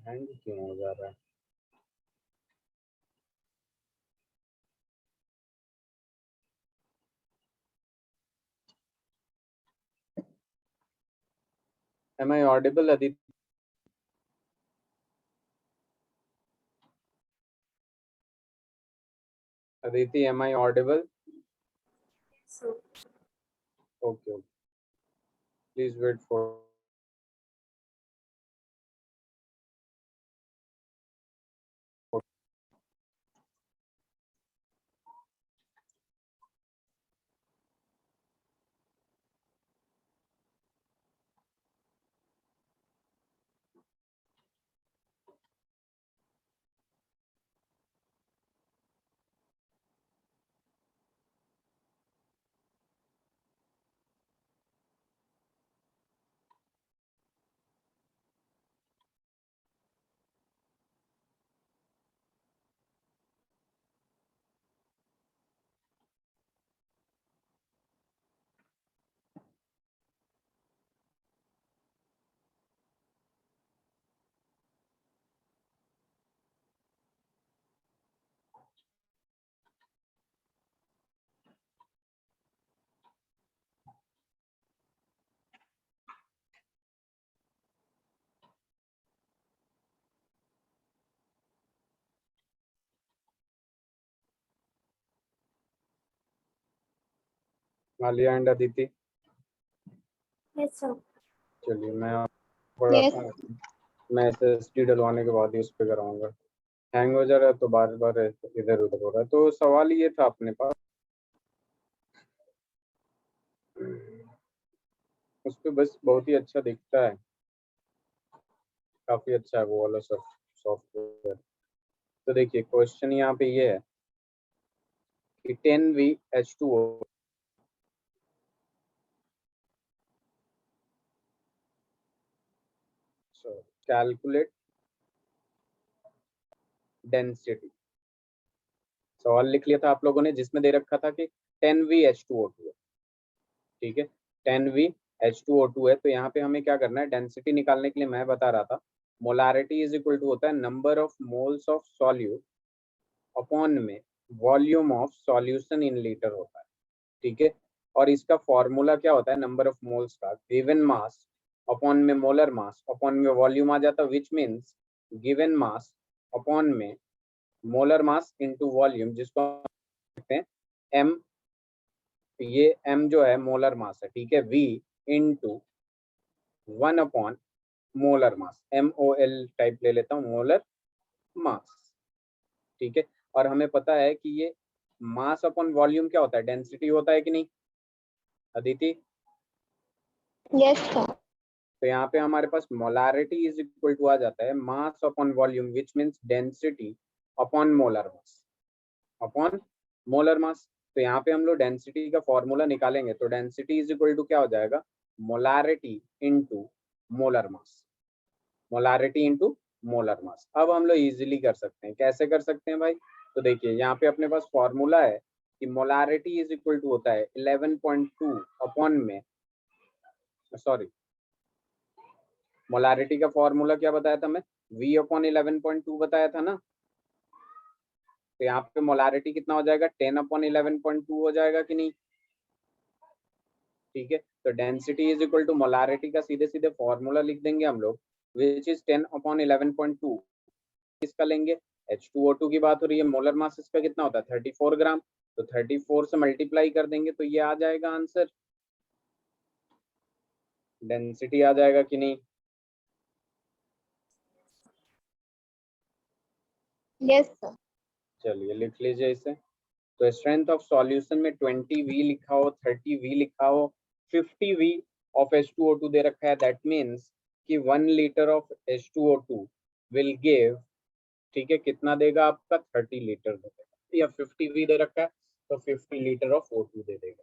Hang क्यों हो जा रहा है? Am I audible, Aditi? Aditi, am I audible? So, Okay, okay. Please wait for. Alia and Aditi. yes, sir. चलिए मैं थोड़ा Yes. सा, मैं SSD डलवाने के बाद ही उस पर कराऊंगा। हैंग हो जा रहा है तो बार बार इधर उधर हो रहा है। तो सवाल ये था अपने पास, उस पे बस बहुत ही अच्छा दिखता है, काफी अच्छा है वो वाला सॉफ्टवेयर। तो देखिए क्वेश्चन यहाँ पे ये है कि 10VH2O कैलकुलेट डेंसिटी। सवाल लिख लिया था आप लोगों ने जिसमें दे रखा था कि 10VH2O2 है, ठीक है, 10VH2O2 है। तो यहाँ पे हमें क्या करना है, डेंसिटी निकालने के लिए मैं बता रहा था मोलारिटी इज इक्वल टू होता है number of moles of solute upon में volume of solution in litre होता है, ठीक है। और इसका फॉर्मूला क्या होता है, नंबर ऑफ मोल्स का गिवन मास अपॉन में मोलर मास अपॉन में वॉल्यूम आ जाता है, which means given mass upon में मोलर मास इनटू वॉल्यूम, जिसको हम कहते हैं एम। ये एम जो है मोलर मास है, ठीक है, we into 1 upon molar mass, MOL type ले लेता हूँ, मोलर मास, ठीक है। और हमें पता है कि ये मास अपॉन वॉल्यूम क्या होता है, डेंसिटी होता है कि नहीं अदिति? Yes, sir. तो यहाँ पे हमारे पास मोलारिटी इज इक्वल टू आ जाता है mass upon volume, which means density upon molar mass, upon molar मास। तो यहाँ पे हम लोग डेंसिटी का फॉर्मूला निकालेंगे, तो डेंसिटी इज इक्वल टू क्या हो जाएगा, molarity into molar mass, molarity into molar mass. अब हम लोग इजीली कर सकते हैं, कैसे कर सकते हैं भाई? तो देखिए यहाँ पे अपने पास फॉर्मूला है कि मोलारिटी इज इक्वल टू होता है 11.2 अपॉन में, सॉरी, मोलारिटी का फॉर्मूला क्या बताया था मैं, V अपॉन 11.2 बताया था ना। तो यहाँ पे मोलारिटी कितना हो जाएगा, 10 अपॉन 11.2 हो जाएगा कि नहीं, ठीक है। तो density is equal to molarity का सीधे सीधे फॉर्मूला लिख देंगे हम लोग, विच इज 10 अपॉन 11.2। किसका लेंगे, H2O2 की बात हो रही है, मोलर मास इसका कितना होता है 34 ग्राम, तो 34 से मल्टीप्लाई कर देंगे तो ये आ जाएगा आंसर, डेंसिटी आ जाएगा कि नहीं? Yes, sir. चलिए लिख लीजिए इसे। तो स्ट्रेंथ ऑफ सॉल्यूशन में 20V लिखा हो, 30V लिखा हो, 50V ऑफ H2O2 दे रखा है, दैट मीन्स कि 1 litre of H2O2 will give, ठीक है, कितना देगा आपका 30 लीटर देगा, या 50V दे रखा है तो 50 लीटर ऑफ O2 दे देगा।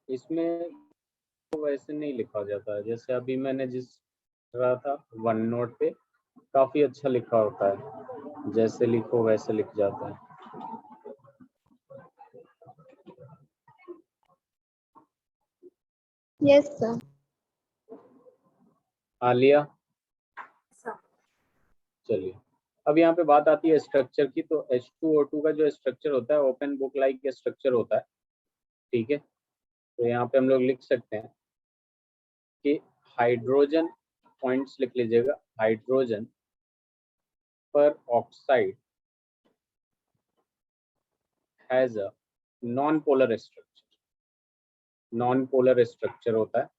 इसमें तो वैसे नहीं लिखा जाता है, जैसे अभी मैंने जिस रहा था वन नोट पे काफी अच्छा लिखा होता है, जैसे लिखो वैसे लिख जाता है। Yes, sir. आलिया, sir. चलिए अब यहाँ पे बात आती है स्ट्रक्चर की। तो H2O2 का जो स्ट्रक्चर होता है ओपन बुक लाइक स्ट्रक्चर होता है, ठीक है। तो यहाँ पे हम लोग लिख सकते हैं कि हाइड्रोजन, पॉइंट्स लिख लीजिएगा, हाइड्रोजन पर oxide has a non polar structure, non polar structure होता है।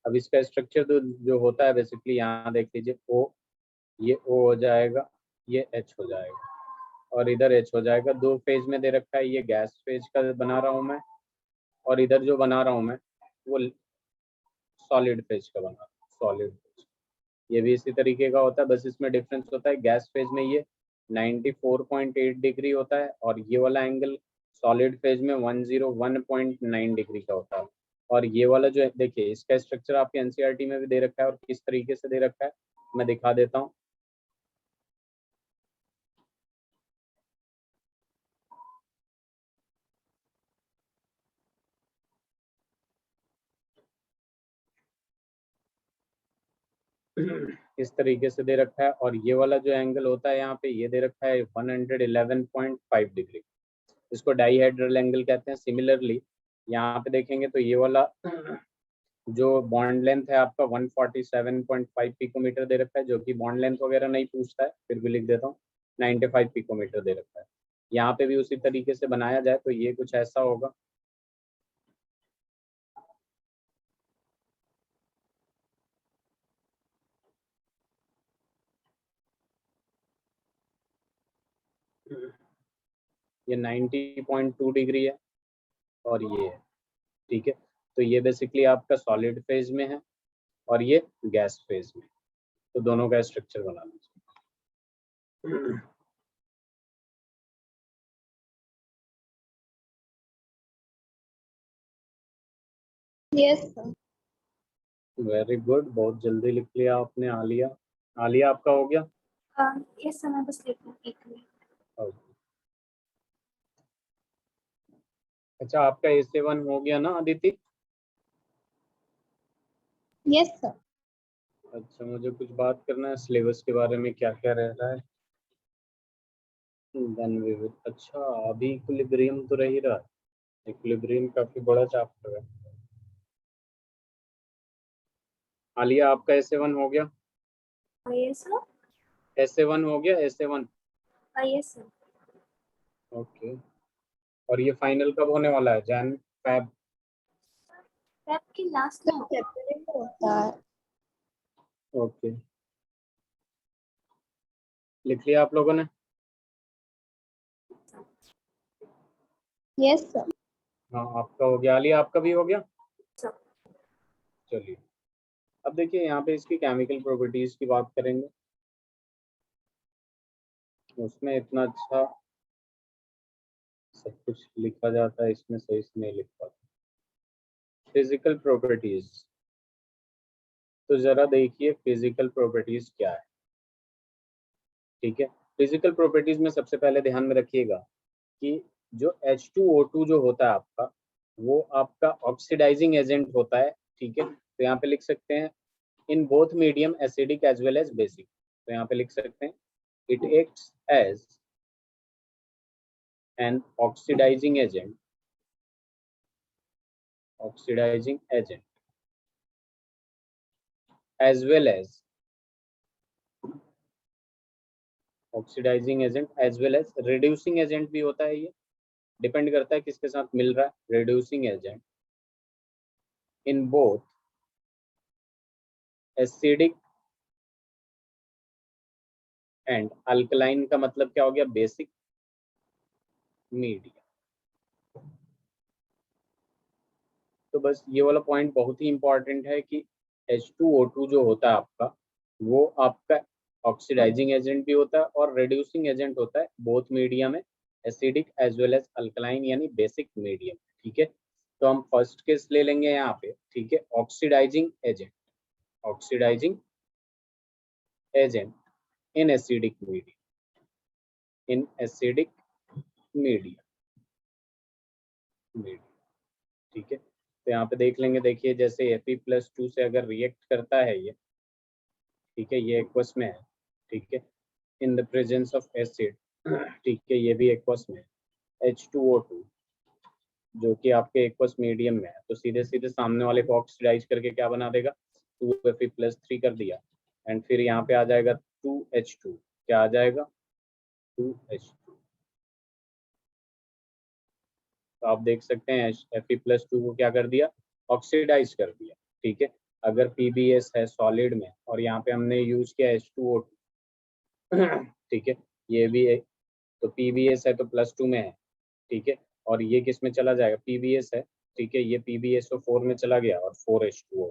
अब इसका स्ट्रक्चर तो जो होता है बेसिकली यहाँ देख लीजिए, O, ये O हो जाएगा, ये H हो जाएगा, और इधर H हो जाएगा। दो फेज में दे रखा है, ये गैस फेज का बना रहा हूँ मैं, और इधर जो बना रहा हूँ मैं वो सॉलिड फेज का बना रहा हूँ, सॉलिड फेज। ये भी इसी तरीके का होता है, बस इसमें डिफरेंस होता है, गैस फेज में ये 94.8 डिग्री होता है, और ये वाला एंगल सॉलिड फेज में 101.9 डिग्री का होता है। और ये वाला जो है देखिए, इसका स्ट्रक्चर आपके एनसीईआरटी में भी दे रखा है, और किस तरीके से दे रखा है मैं दिखा देता हूँ। इस तरीके से दे रखा है, और ये वाला जो एंगल होता है यहाँ पे ये दे रखा है 111.5 डिग्री, इसको डाईहेड्रल एंगल कहते हैं। सिमिलरली यहाँ पे देखेंगे तो ये वाला जो बॉन्ड लेंथ है आपका 147.5 पिकोमीटर दे रखा है, जो कि बॉन्ड लेंथ वगैरह नहीं पूछता है, फिर भी लिख देता हूँ 95 पिकोमीटर दे रखा है। यहाँ पे भी उसी तरीके से बनाया जाए तो ये कुछ ऐसा होगा। ये 90.2 डिग्री है और ये है, ठीक है। तो ये बेसिकली आपका सॉलिड फेज में है और ये गैस फेज में, तो दोनों का स्ट्रक्चर बनाना चाहिए। Yes, sir. वेरी गुड, बहुत जल्दी लिख लिया आपने। आलिया, आलिया आपका हो गया? यस सर, मैं बस लिख रही हूँ, एक मिनट। Okay. अच्छा, आपका A7 हो गया ना अदिति? Yes, sir. अच्छा, मुझे कुछ बात करना है सिलेबस के बारे में, क्या क्या रह रहा है। Then we will- अच्छा, अभी इक्विलिब्रियम तो रह ही रहा है। इक्विलिब्रियम काफी बड़ा चैप्टर है। आलिया, आपका A7 हो गया? Yes sir. A7 हो गया, A7? Yes sir. ओके। और ये फाइनल कब होने वाला है? जैन, फेब? फेब की लास्ट में होगा। February में होता है। ओके, लिख लिया आप लोगों ने? Yes, sir. हाँ, आपका हो गया। आलिया, आपका भी हो गया? सर चलिए, अब देखिए यहाँ पे इसकी केमिकल प्रॉपर्टीज की बात करेंगे। उसमें इतना अच्छा सब कुछ लिखा जाता है, इसमें सही से नहीं लिख पाता। फिजिकल प्रॉपर्टीज, तो जरा देखिए फिजिकल प्रॉपर्टीज क्या है, ठीक है। फिजिकल प्रॉपर्टीज में सबसे पहले ध्यान में रखिएगा कि जो H2O2 जो होता है आपका, वो आपका ऑक्सीडाइजिंग एजेंट होता है, ठीक है। तो यहाँ पे लिख सकते हैं in both medium acidic as well as basic. तो यहाँ पे लिख सकते हैं it acts as an oxidising agent, oxidising agent as well as oxidising agent as well as reducing agent भी होता है। ये डिपेंड करता है किसके साथ मिल रहा है। Reducing agent in both acidic and alkaline, का मतलब क्या हो गया? Basic media. तो बस ये वाला पॉइंट बहुत ही इंपॉर्टेंट है कि H2O2 जो होता है आपका, वो आपका ऑक्सीडाइजिंग एजेंट भी होता है और रिड्यूसिंग एजेंट होता है, बोथ मीडिया में, acidic as well as alkaline यानी बेसिक मीडियम, ठीक है। तो हम फर्स्ट केस ले लेंगे यहाँ पे, ठीक है। Oxidising agent, oxidising agent in acidic medium, in acidic medium, ठीक है। तो यहाँ पे देख लेंगे, देखिए जैसे Fe+2 से अगर रिएक्ट करता है ये, ठीक है, ये एक्वस में है, ठीक है, in the presence of acid, ठीक है, ये भी एक्वस में है। H2O2 जो कि आपके एक्वस मीडियम में है, तो सीधे सीधे सामने वाले को ऑक्सीडाइज करके क्या बना देगा? 2Fe+3 कर दिया, एंड फिर यहाँ पे आ जाएगा 2H2, क्या आ जाएगा? 2H2। तो आप देख सकते हैं Fe+2 को क्या कर दिया? ऑक्सीडाइज कर दिया, ठीक है। अगर PbS है सॉलिड में और यहाँ पे हमने यूज किया H2O2, ठीक है, ये भी एक, तो PbS है तो +2 में है, ठीक है। और ये किस में चला जाएगा? PbS है, ठीक है, ये PbSO4 में चला गया और 4H2O।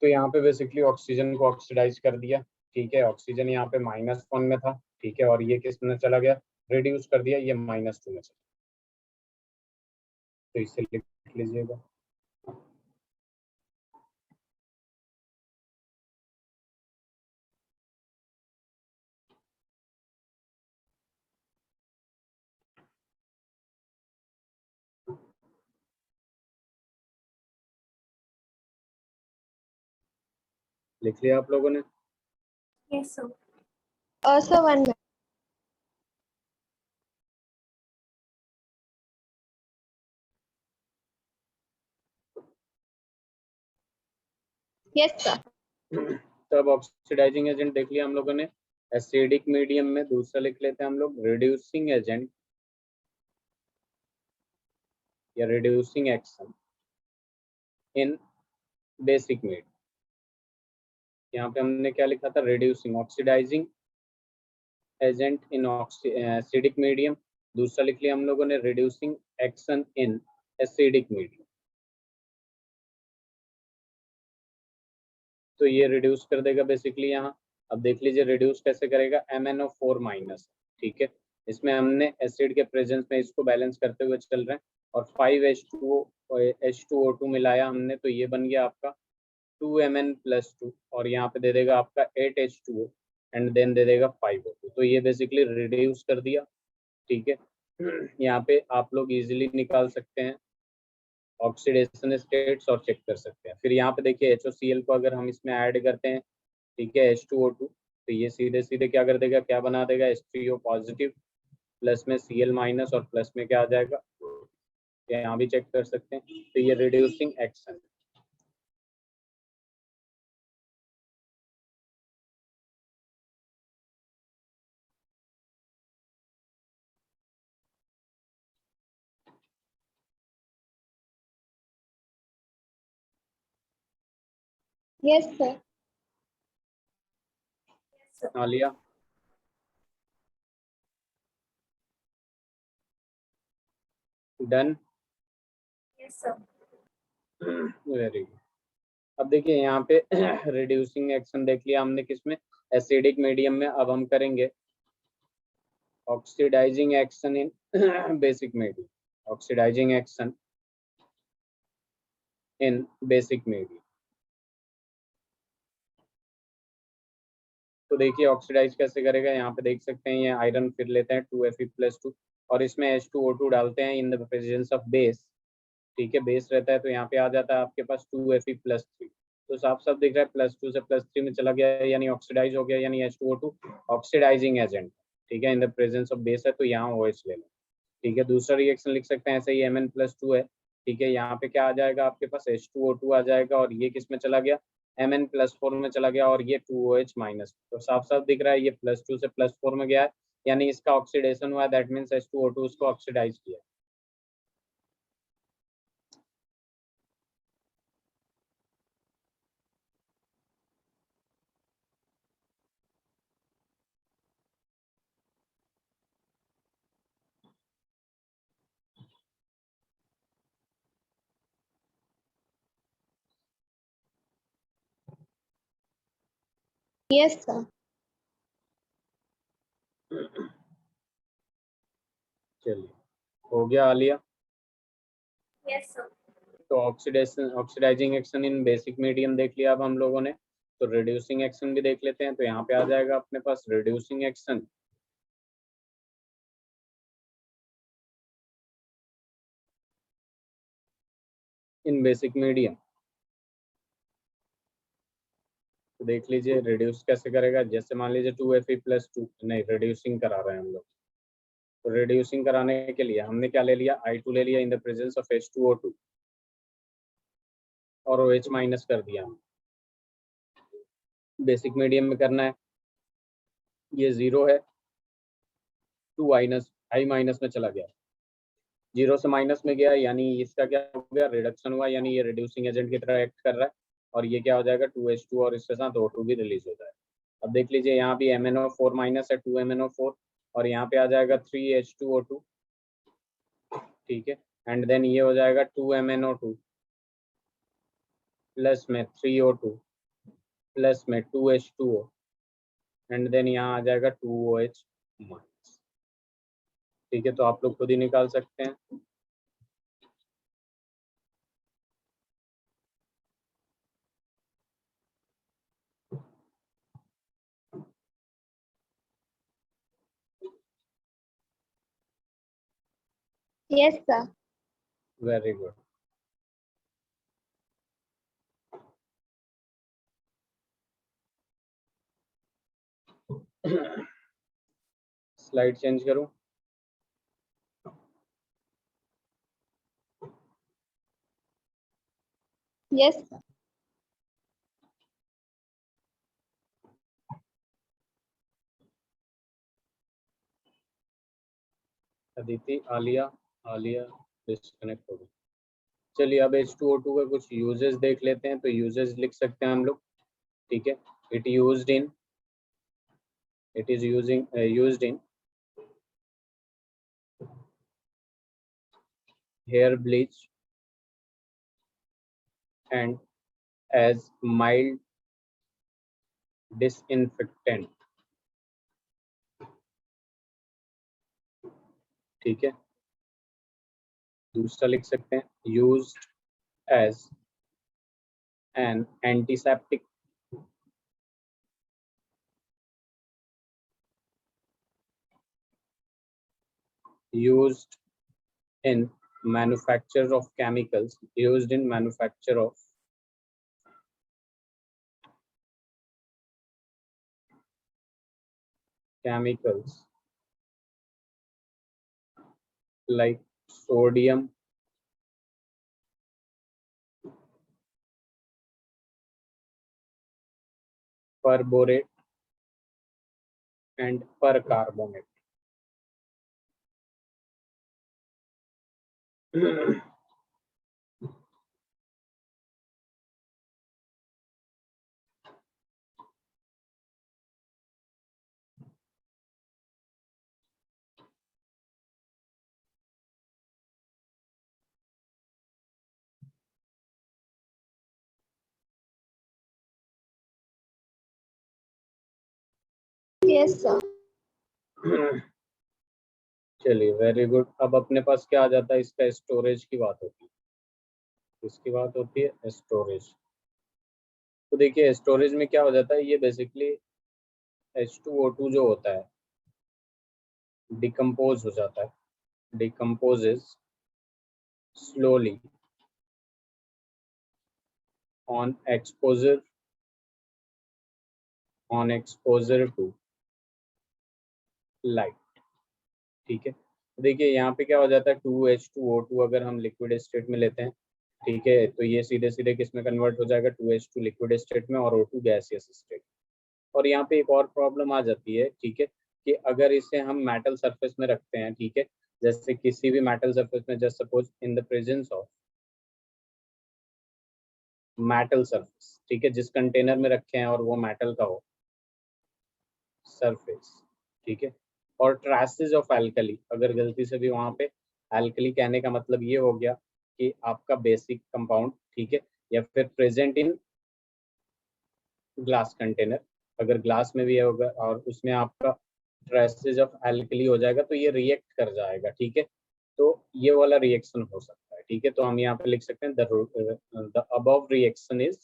तो यहाँ पे बेसिकली ऑक्सीजन को ऑक्सीडाइज कर दिया, ठीक है। ऑक्सीजन यहाँ पे -1 में था, ठीक है, और ये किस में चला गया? रिड्यूस कर दिया, ये -2 में चला। तो इसे लिख लीजिएगा। लिख लिया आप लोगों ने? Yes sir. Also 1 minute. Yes, sir. तब ऑक्सीडाइजिंग एजेंट देख लिया हम लोगों ने एसिडिक मीडियम में। दूसरा लिख लेते हैं हम लोग रिड्यूसिंग एजेंट या reducing action in basic medium. यहाँ पे हमने क्या लिखा था, reducing oxidising agent in acidic medium. दूसरा लिख लिया हम लोगों ने reducing action in acidic medium. तो ये रिड्यूस कर देगा बेसिकली यहाँ। अब देख लीजिए रिड्यूस कैसे करेगा, MnO4 माइनस, ठीक है। इसमें हमने एसिड के प्रेजेंस में इसको बैलेंस करते हुए चल रहे हैं और 5H2O मिलाया हमने, तो ये बन गया आपका 2Mn+2 और यहाँ पे दे देगा आपका 8H2O एंड देन दे देगा 5O2। तो ये बेसिकली रिड्यूस कर दिया, ठीक है। यहाँ पे आप लोग इजीली निकाल सकते हैं ऑक्सीडेशन स्टेट्स और चेक कर सकते हैं। फिर यहाँ पे देखिए HOCl को अगर हम इसमें ऐड करते हैं, ठीक है, H2O2, तो ये सीधे सीधे क्या कर देगा, क्या बना देगा, H3O पॉजिटिव, प्लस में Cl माइनस और प्लस में क्या आ जाएगा, यहाँ भी चेक कर सकते हैं। तो ये reducing action. Yes, sir. Alia, done, Yes, sir. Very good. अब देखिए यहाँ पे रिड्यूसिंग एक्शन देख लिया हमने किसमें, एसिडिक मीडियम में। अब हम करेंगे oxidising action in basic medium, oxidising action in basic medium. तो देखिए ऑक्सीडाइज कैसे करेगा, यहाँ पे देख सकते हैं ये आयरन फिर लेते हैं 2Fe+2 और इसमें H2O2 डालते हैं in the presence of base, ठीक है, बेस रहता है तो यहाँ पे आ जाता है आपके पास 2Fe+3। तो साफ साफ दिख रहा है +2 से +3 में चला गया यानी ऑक्सीडाइज हो गया, यानी H2O2 ऑक्सीडाइजिंग एजेंट, ठीक है, in the presence of base है तो यहाँ OH ले लो, ठीक है। दूसरा रिएक्शन लिख सकते हैं ऐसे ही Mn+2 है, ठीक है, यहाँ पे क्या आ जाएगा आपके पास H2O2 आ जाएगा और ये किस में चला गया, Mn+4 में चला गया और ये 2OH माइनस। तो साफ साफ दिख रहा है ये +2 से +4 में गया है यानी इसका ऑक्सीडेशन हुआ है, दैट मीन्स H2O2 उसको ऑक्सीडाइज किया। Yes, sir. चलिए हो गया आलिया। Yes, sir. तो oxidation oxidising action in basic medium देख लिया अब हम लोगों ने। तो रिड्यूसिंग एक्शन भी देख लेते हैं, तो यहाँ पे आ जाएगा अपने पास reducing action in basic medium. तो देख लीजिए रिड्यूस कैसे करेगा, जैसे मान लीजिए 2Fe+2 नहीं, रिड्यूसिंग करा रहे हैं हम लोग। तो रिड्यूसिंग कराने के लिए हमने क्या ले लिया, I2 ले लिया in the presence of H2O2 और OH माइनस कर दिया हम। बेसिक मीडियम में करना है, ये 0 है, 2 I माइनस में चला गया, 0 से माइनस में गया यानी इसका क्या हो गया, रिडक्शन हुआ, यानी ये रिड्यूसिंग एजेंट की तरह एक्ट कर रहा है और ये क्या हो जाएगा 2H2 और इसके साथ O2 भी रिलीज हो जाएगा। अब देख लीजिए यहाँ भी MnO4 माइनस है, 2MnO4 और यहाँ पे आ जाएगा 3H2O2, ठीक है, एंड देन ये हो जाएगा 2MnO2 प्लस में 3O2 प्लस में 2H2O एंड देन यहाँ आ जाएगा 2OH माइनस, ठीक है। तो आप लोग खुद ही निकाल सकते हैं। Yes, sir. Very good. Slide change करूं, Yes, sir. Aditi, Alia, Alia disconnect हो गई। चलिए अब H2O2 का कुछ यूजेस देख लेते हैं। तो यूजेस लिख सकते हैं हम लोग, ठीक है। It is used in hair bleach and as mild disinfectant, ठीक है। दूसरा लिख सकते हैं used as an antiseptic, used in manufacture of chemicals, used in manufacture of chemicals like sodium perborate and percarbonate. Yes, sir. चलिए very good. अब अपने पास क्या आ जाता है, इसका स्टोरेज की बात होती है। इसकी बात होती है स्टोरेज। तो देखिए स्टोरेज में क्या हो जाता है, ये बेसिकली H2O2 जो होता है डिकम्पोज हो जाता है, decomposes slowly on exposure to light, ठीक है। तो देखिए यहाँ पे क्या हो जाता है 2H2O2 अगर हम लिक्विड स्टेट में लेते हैं, ठीक है, तो ये सीधे सीधे किस में कन्वर्ट हो जाएगा, 2H2 लिक्विड स्टेट में और O2 गैसियस स्टेट। और यहाँ पे एक और प्रॉब्लम आ जाती है, ठीक है, कि अगर इसे हम मेटल सरफेस में रखते हैं, ठीक है, जैसे किसी भी मेटल सरफेस में, just suppose in the presence of metal surface, ठीक है, जिस कंटेनर में रखे हैं और वो मेटल का हो सरफेस, ठीक है, और ट्रेसेस ऑफ एल्कली, अगर गलती से भी वहां पे एल्कली, कहने का मतलब ये हो गया कि आपका बेसिक कंपाउंड, ठीक है, या फिर प्रेजेंट इन ग्लास कंटेनर, अगर ग्लास में भी होगा और उसमें आपका ट्रेसेस ऑफ एल्कली हो जाएगा तो ये रिएक्ट कर जाएगा, ठीक है। तो ये वाला रिएक्शन हो सकता है, ठीक है। तो हम यहाँ पे लिख सकते हैं the above reaction is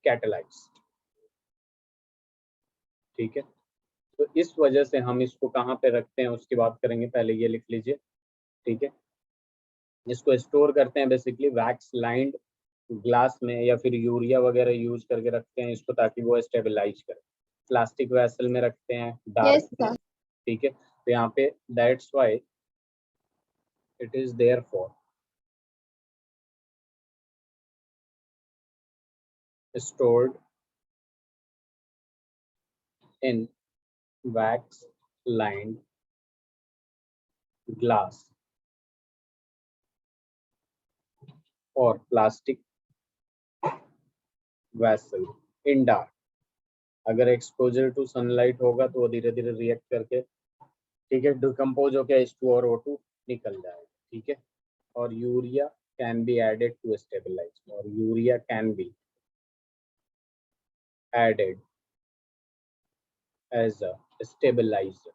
catalysed, ठीक है। तो इस वजह से हम इसको कहाँ पे रखते हैं उसकी बात करेंगे, पहले ये लिख लीजिए, ठीक है। इसको स्टोर करते हैं बेसिकली वैक्स लाइंड ग्लास में, या फिर यूरिया वगैरह यूज करके रखते हैं इसको ताकि वो स्टेबलाइज करे। प्लास्टिक वेसल में रखते हैं Yes, डार्क, sir. ठीक है। तो यहाँ पे that's why it is there for stored in wax lined glass और प्लास्टिक वेसल इन डार्क। अगर एक्सपोजर टू सनलाइट होगा तो वो धीरे धीरे रिएक्ट करके, ठीक है, डिकम्पोज होकर H2 और O2 निकल जाएगा, ठीक है। और urea can be added to stabilise, और urea can be added as a stabiliser,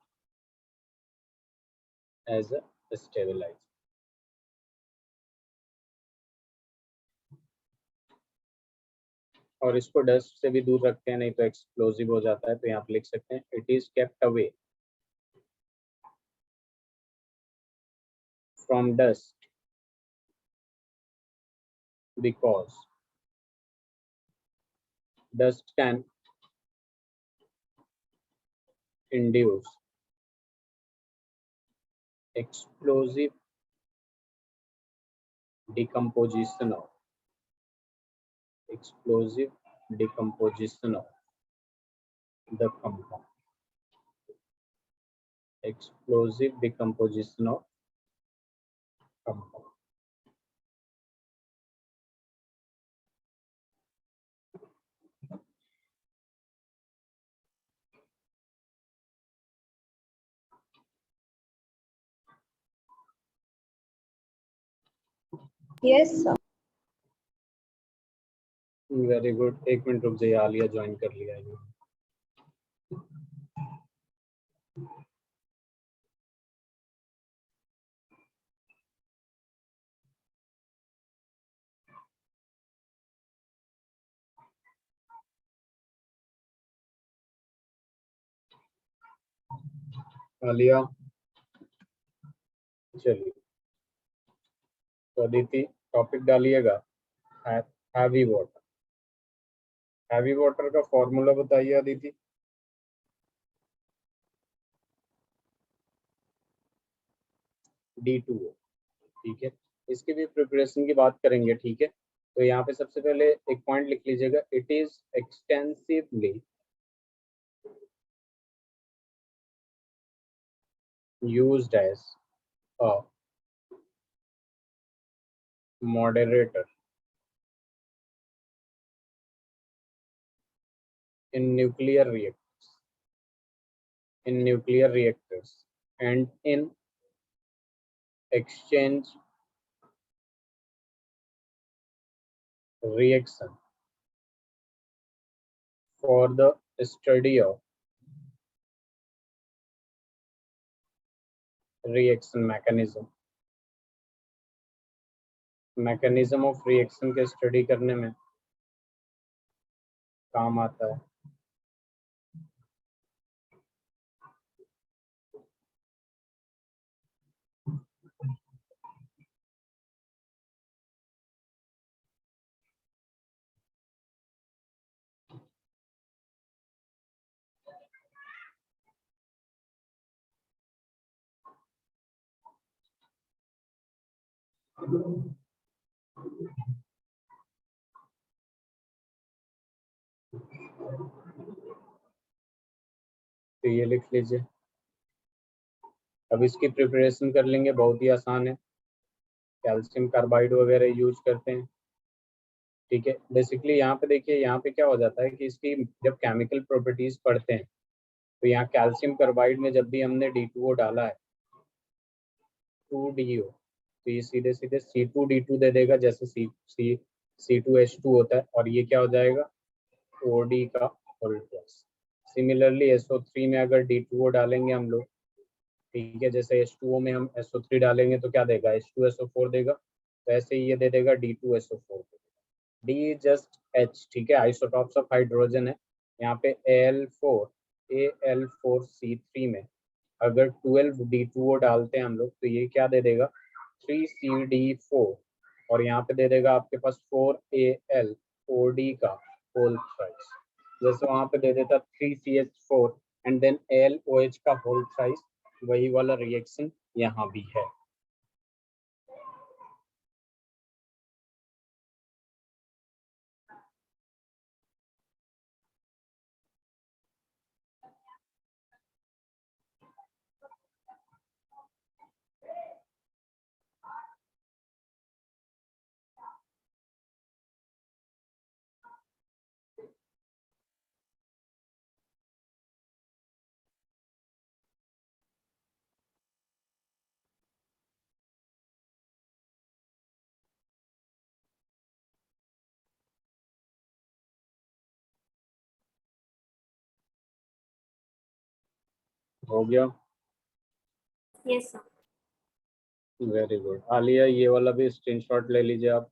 as a stabiliser. और इसको डस्ट से भी दूर रखते हैं, नहीं तो एक्सप्लोजिव हो जाता है। तो यहाँ पे लिख सकते हैं it is kept away from dust because dust can induce explosive decomposition of the compound, explosive decomposition of compound. Yes, sir. Very good, 1 minute रुक जाइए, आलिया ज्वाइन कर लिया है। आलिया, चलिए तो अदिति टॉपिक डालिएगा, हैवी वाटर। हैवी वाटर का फॉर्मूला बताइए अदिति। D2O, ठीक है। इसकी भी प्रिपरेशन की बात करेंगे, ठीक है। तो यहाँ पे सबसे पहले एक पॉइंट लिख लीजिएगा, it is extensively used as a moderator in nuclear reactors and in exchange reaction for the study of reaction mechanism of reaction के स्टडी करने में काम आता है। तो ये लिख लीजिए। अब इसकी प्रिपरेशन कर लेंगे, बहुत ही आसान है। कैल्शियम कार्बाइड वगैरह यूज करते हैं, ठीक है। बेसिकली यहाँ पे देखिए, यहाँ पे क्या हो जाता है कि इसकी जब केमिकल प्रॉपर्टीज पढ़ते हैं तो यहाँ कैल्शियम कार्बाइड में जब भी हमने D2O डाला है 2DO, तो ये सीधे सीधे C2D2 दे देगा, जैसे C2H2 होता है, और ये क्या हो जाएगा OD का होल प्लस। सिमिलरली SO3 में अगर D2O डालेंगे हम लोग, ठीक है, जैसे H2O में हम SO3 डालेंगे तो क्या देगा, H2SO4 देगा। तो ऐसे ही ये दे देगा D2SO4। D जस्ट H, ठीक है, आइसोटॉप्स ऑफ हाइड्रोजन है। यहाँ पे Al4C3 में अगर 12D2O डालते हैं हम लोग तो ये क्या दे देगा 3CD4, और यहाँ पे दे देगा आपके पास 4AlOD का होल थ्राइस। जैसे वहाँ पे दे देता 3CH4 एंड देन AlOH का होल थ्राइस, वही वाला रिएक्शन यहाँ भी है। हो गया, Yes, sir. Very good. Alia, ये वाला भी स्क्रीनशॉट ले लीजिए आप,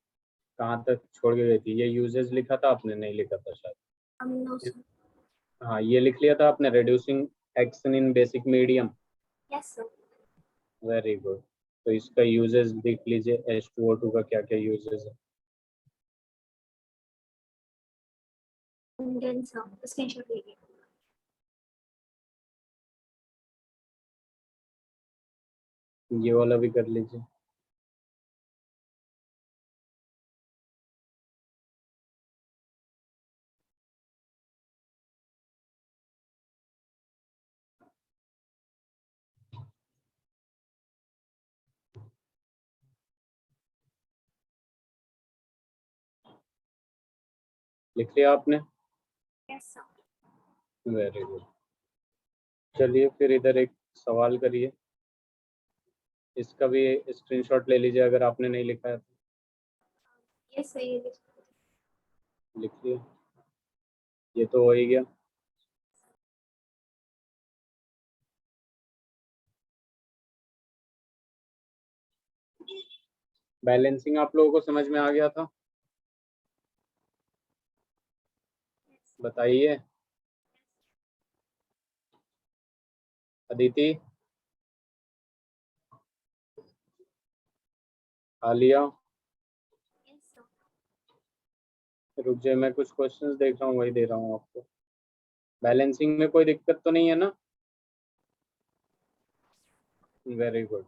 कहाँ तक छोड़ के गई थी। ये यूजेस लिखा था आपने, नहीं लिखा था शायद। No, sir. हाँ, ये लिख लिया था आपने, reducing action in basic medium. Yes, sir. Very good. तो इसका यूजेस देख लीजिए, H2O2 का क्या क्या यूजेस है। And then, sir, screenshot लीजिए। ये वाला भी कर लीजिए। लिख लिया आपने? Yes, sir. Very good. चलिए फिर इधर एक सवाल करिए, इसका भी स्क्रीनशॉट ले लीजिए अगर आपने नहीं लिखा है तो। Yes, sir. ये लिखिए, ये तो हो ही गया। बैलेंसिंग आप लोगों को समझ में आ गया था? बताइए। Aditi, Alia, Yes, sir. रुक जाए, मैं कुछ क्वेश्चंस देख रहा हूँ, वही दे रहा हूँ आपको। बैलेंसिंग में कोई दिक्कत तो नहीं है ना? Very good.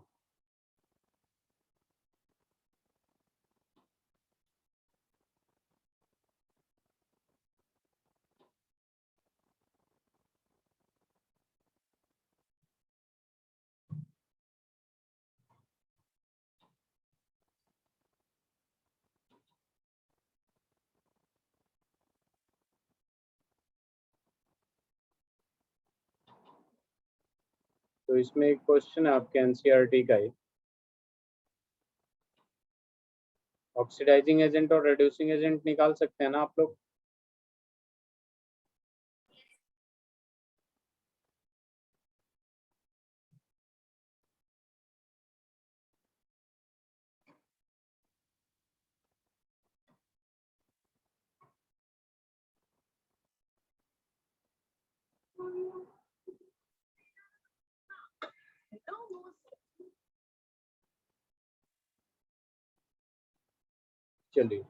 तो इसमें एक क्वेश्चन है आपके एनसीईआरटी का ही, ऑक्सीडाइजिंग एजेंट और रिड्यूसिंग एजेंट निकाल सकते हैं ना आप लोग? चलिए,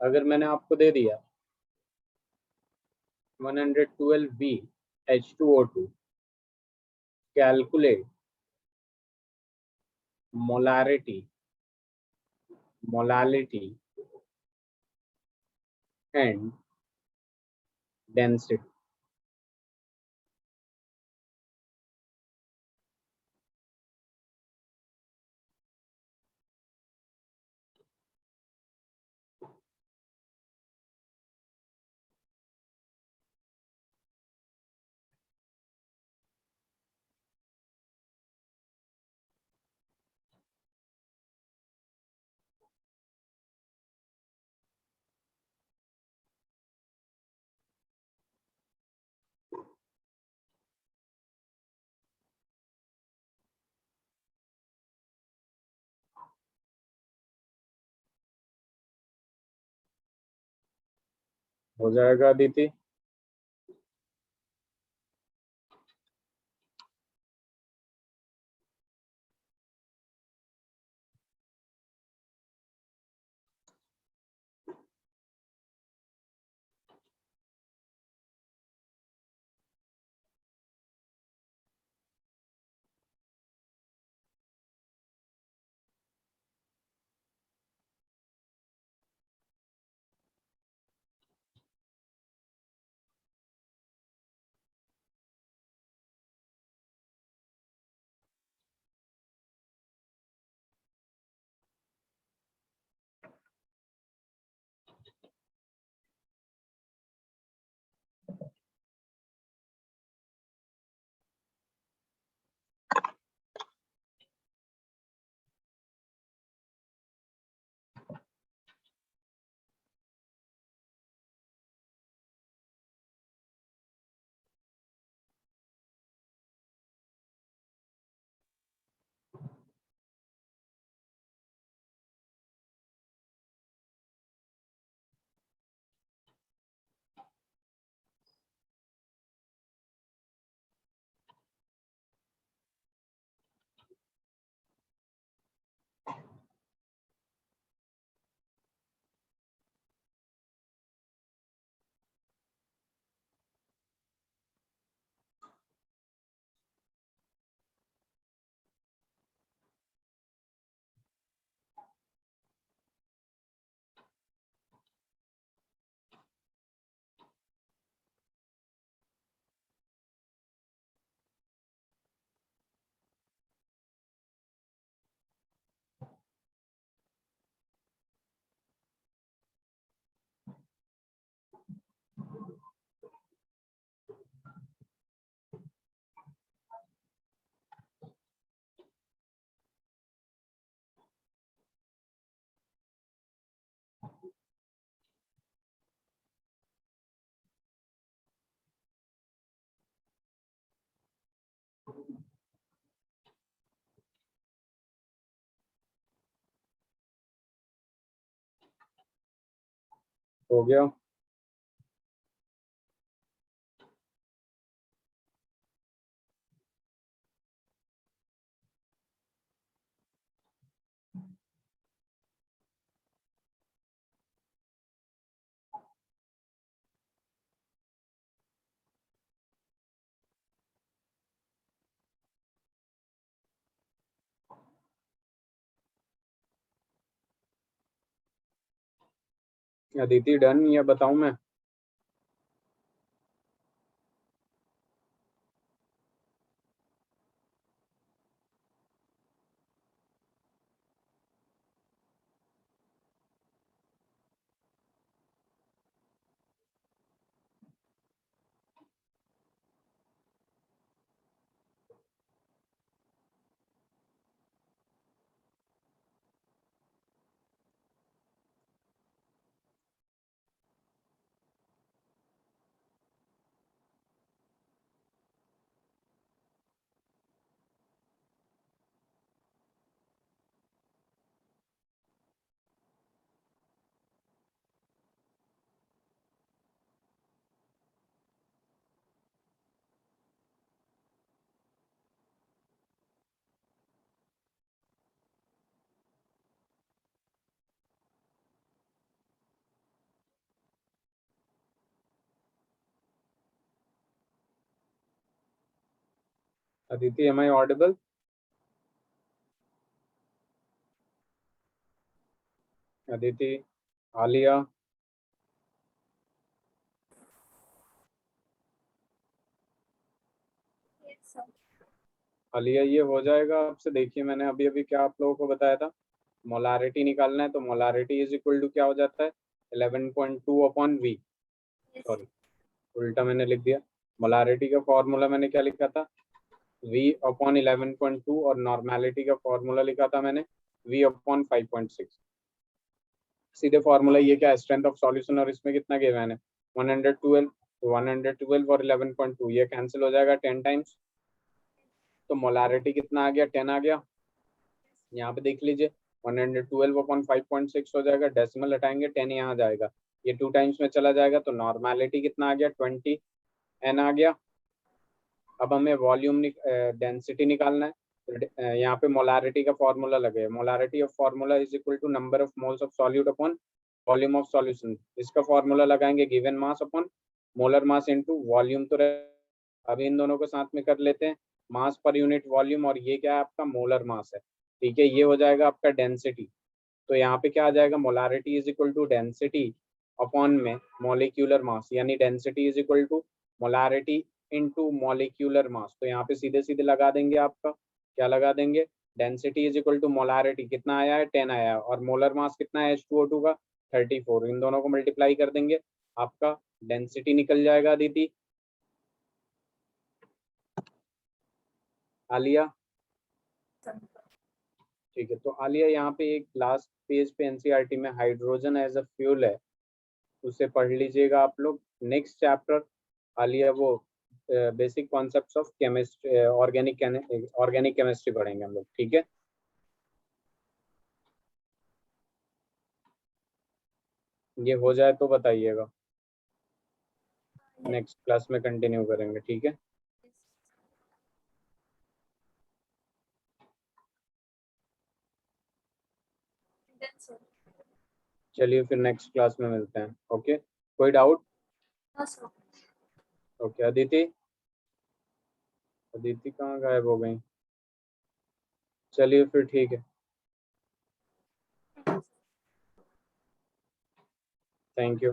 अगर मैंने आपको दे दिया 112 H2O2, calculate molarity, molality and density. हो जाएगा अदिति? हो गया। अदिति डन या बताऊं मैं? Aditi am I audible? Aditi, Alia, Yes, sir. Alia ये हो जाएगा आपसे। देखिए मैंने अभी अभी क्या आप लोगों को बताया था, मोलारिटी निकालना है। तो मोलारिटी इज इक्वल टू क्या हो जाता है, 11.2 अपॉन वी। Yes. सॉरी, उल्टा मैंने लिख दिया। मोलारिटी का फॉर्मूला मैंने क्या लिखा था, v अपॉन 11.2, और नॉर्मेलिटी का फॉर्मूला लिखा था मैंने v अपॉन 5.6। सीधे फॉर्मूला ये क्या है, स्ट्रेंथ ऑफ सॉल्यूशन, और इसमें कितना गिवन है 112। तो 112 और 11.2 ये कैंसिल हो जाएगा 10 टाइम्स। तो मोलारिटी कितना आ गया, 10 आ गया। यहाँ पे देख लीजिए 112 अपॉन 5.6 हो जाएगा, डेसिमल हटाएंगे 10 यहाँ जाएगा, ये 2 टाइम्स में चला जाएगा। तो नॉर्मेलिटी कितना आ गया, 20 n आ गया। अब हमें वॉल्यूम डेंसिटी निकालना है। तो यहाँ पे मोलारिटी का फॉर्मूला लगे, molarity of formula is equal to number of moles of solute upon volume of solution. इसका फॉर्मूला लगाएंगे given mass upon molar mass into volume. तो अभी इन दोनों को साथ में कर लेते हैं, मास पर यूनिट वॉल्यूम, और ये क्या है आपका मोलर मास है। ठीक है, ये हो जाएगा आपका डेंसिटी। तो यहाँ पे क्या आ जाएगा, molarity is equal to density upon में मॉलिक्यूलर मास, यानी density is equal to molarity into molecular mass. तो यहाँ पे सीधे सीधे लगा देंगे, आपका क्या लगा देंगे, density is equal to molarity कितना आया है 10 आया है, और मोलर मास कितना है H2O2 का 34। इन दोनों को मल्टीप्लाई कर देंगे, आपका डेंसिटी निकल जाएगा। दीदी, आलिया, Sir. ठीक है। तो आलिया यहाँ पे एक लास्ट पेज पे एनसीईआरटी में हाइड्रोजन एज अ फ्यूल है, उसे पढ़ लीजिएगा आप लोग। नेक्स्ट चैप्टर आलिया वो basic concepts of chemistry, organic chemistry पढ़ेंगे हम लोग। ठीक है, ये हो जाए तो बताइएगा, नेक्स्ट क्लास में कंटिन्यू करेंगे। ठीक है, Then, sir. चलिए फिर नेक्स्ट क्लास में मिलते हैं। ओके, कोई doubt? No, sir. Okay, Aditi, Aditi कहाँ गायब हो गई? चलिए फिर ठीक है, थैंक यू।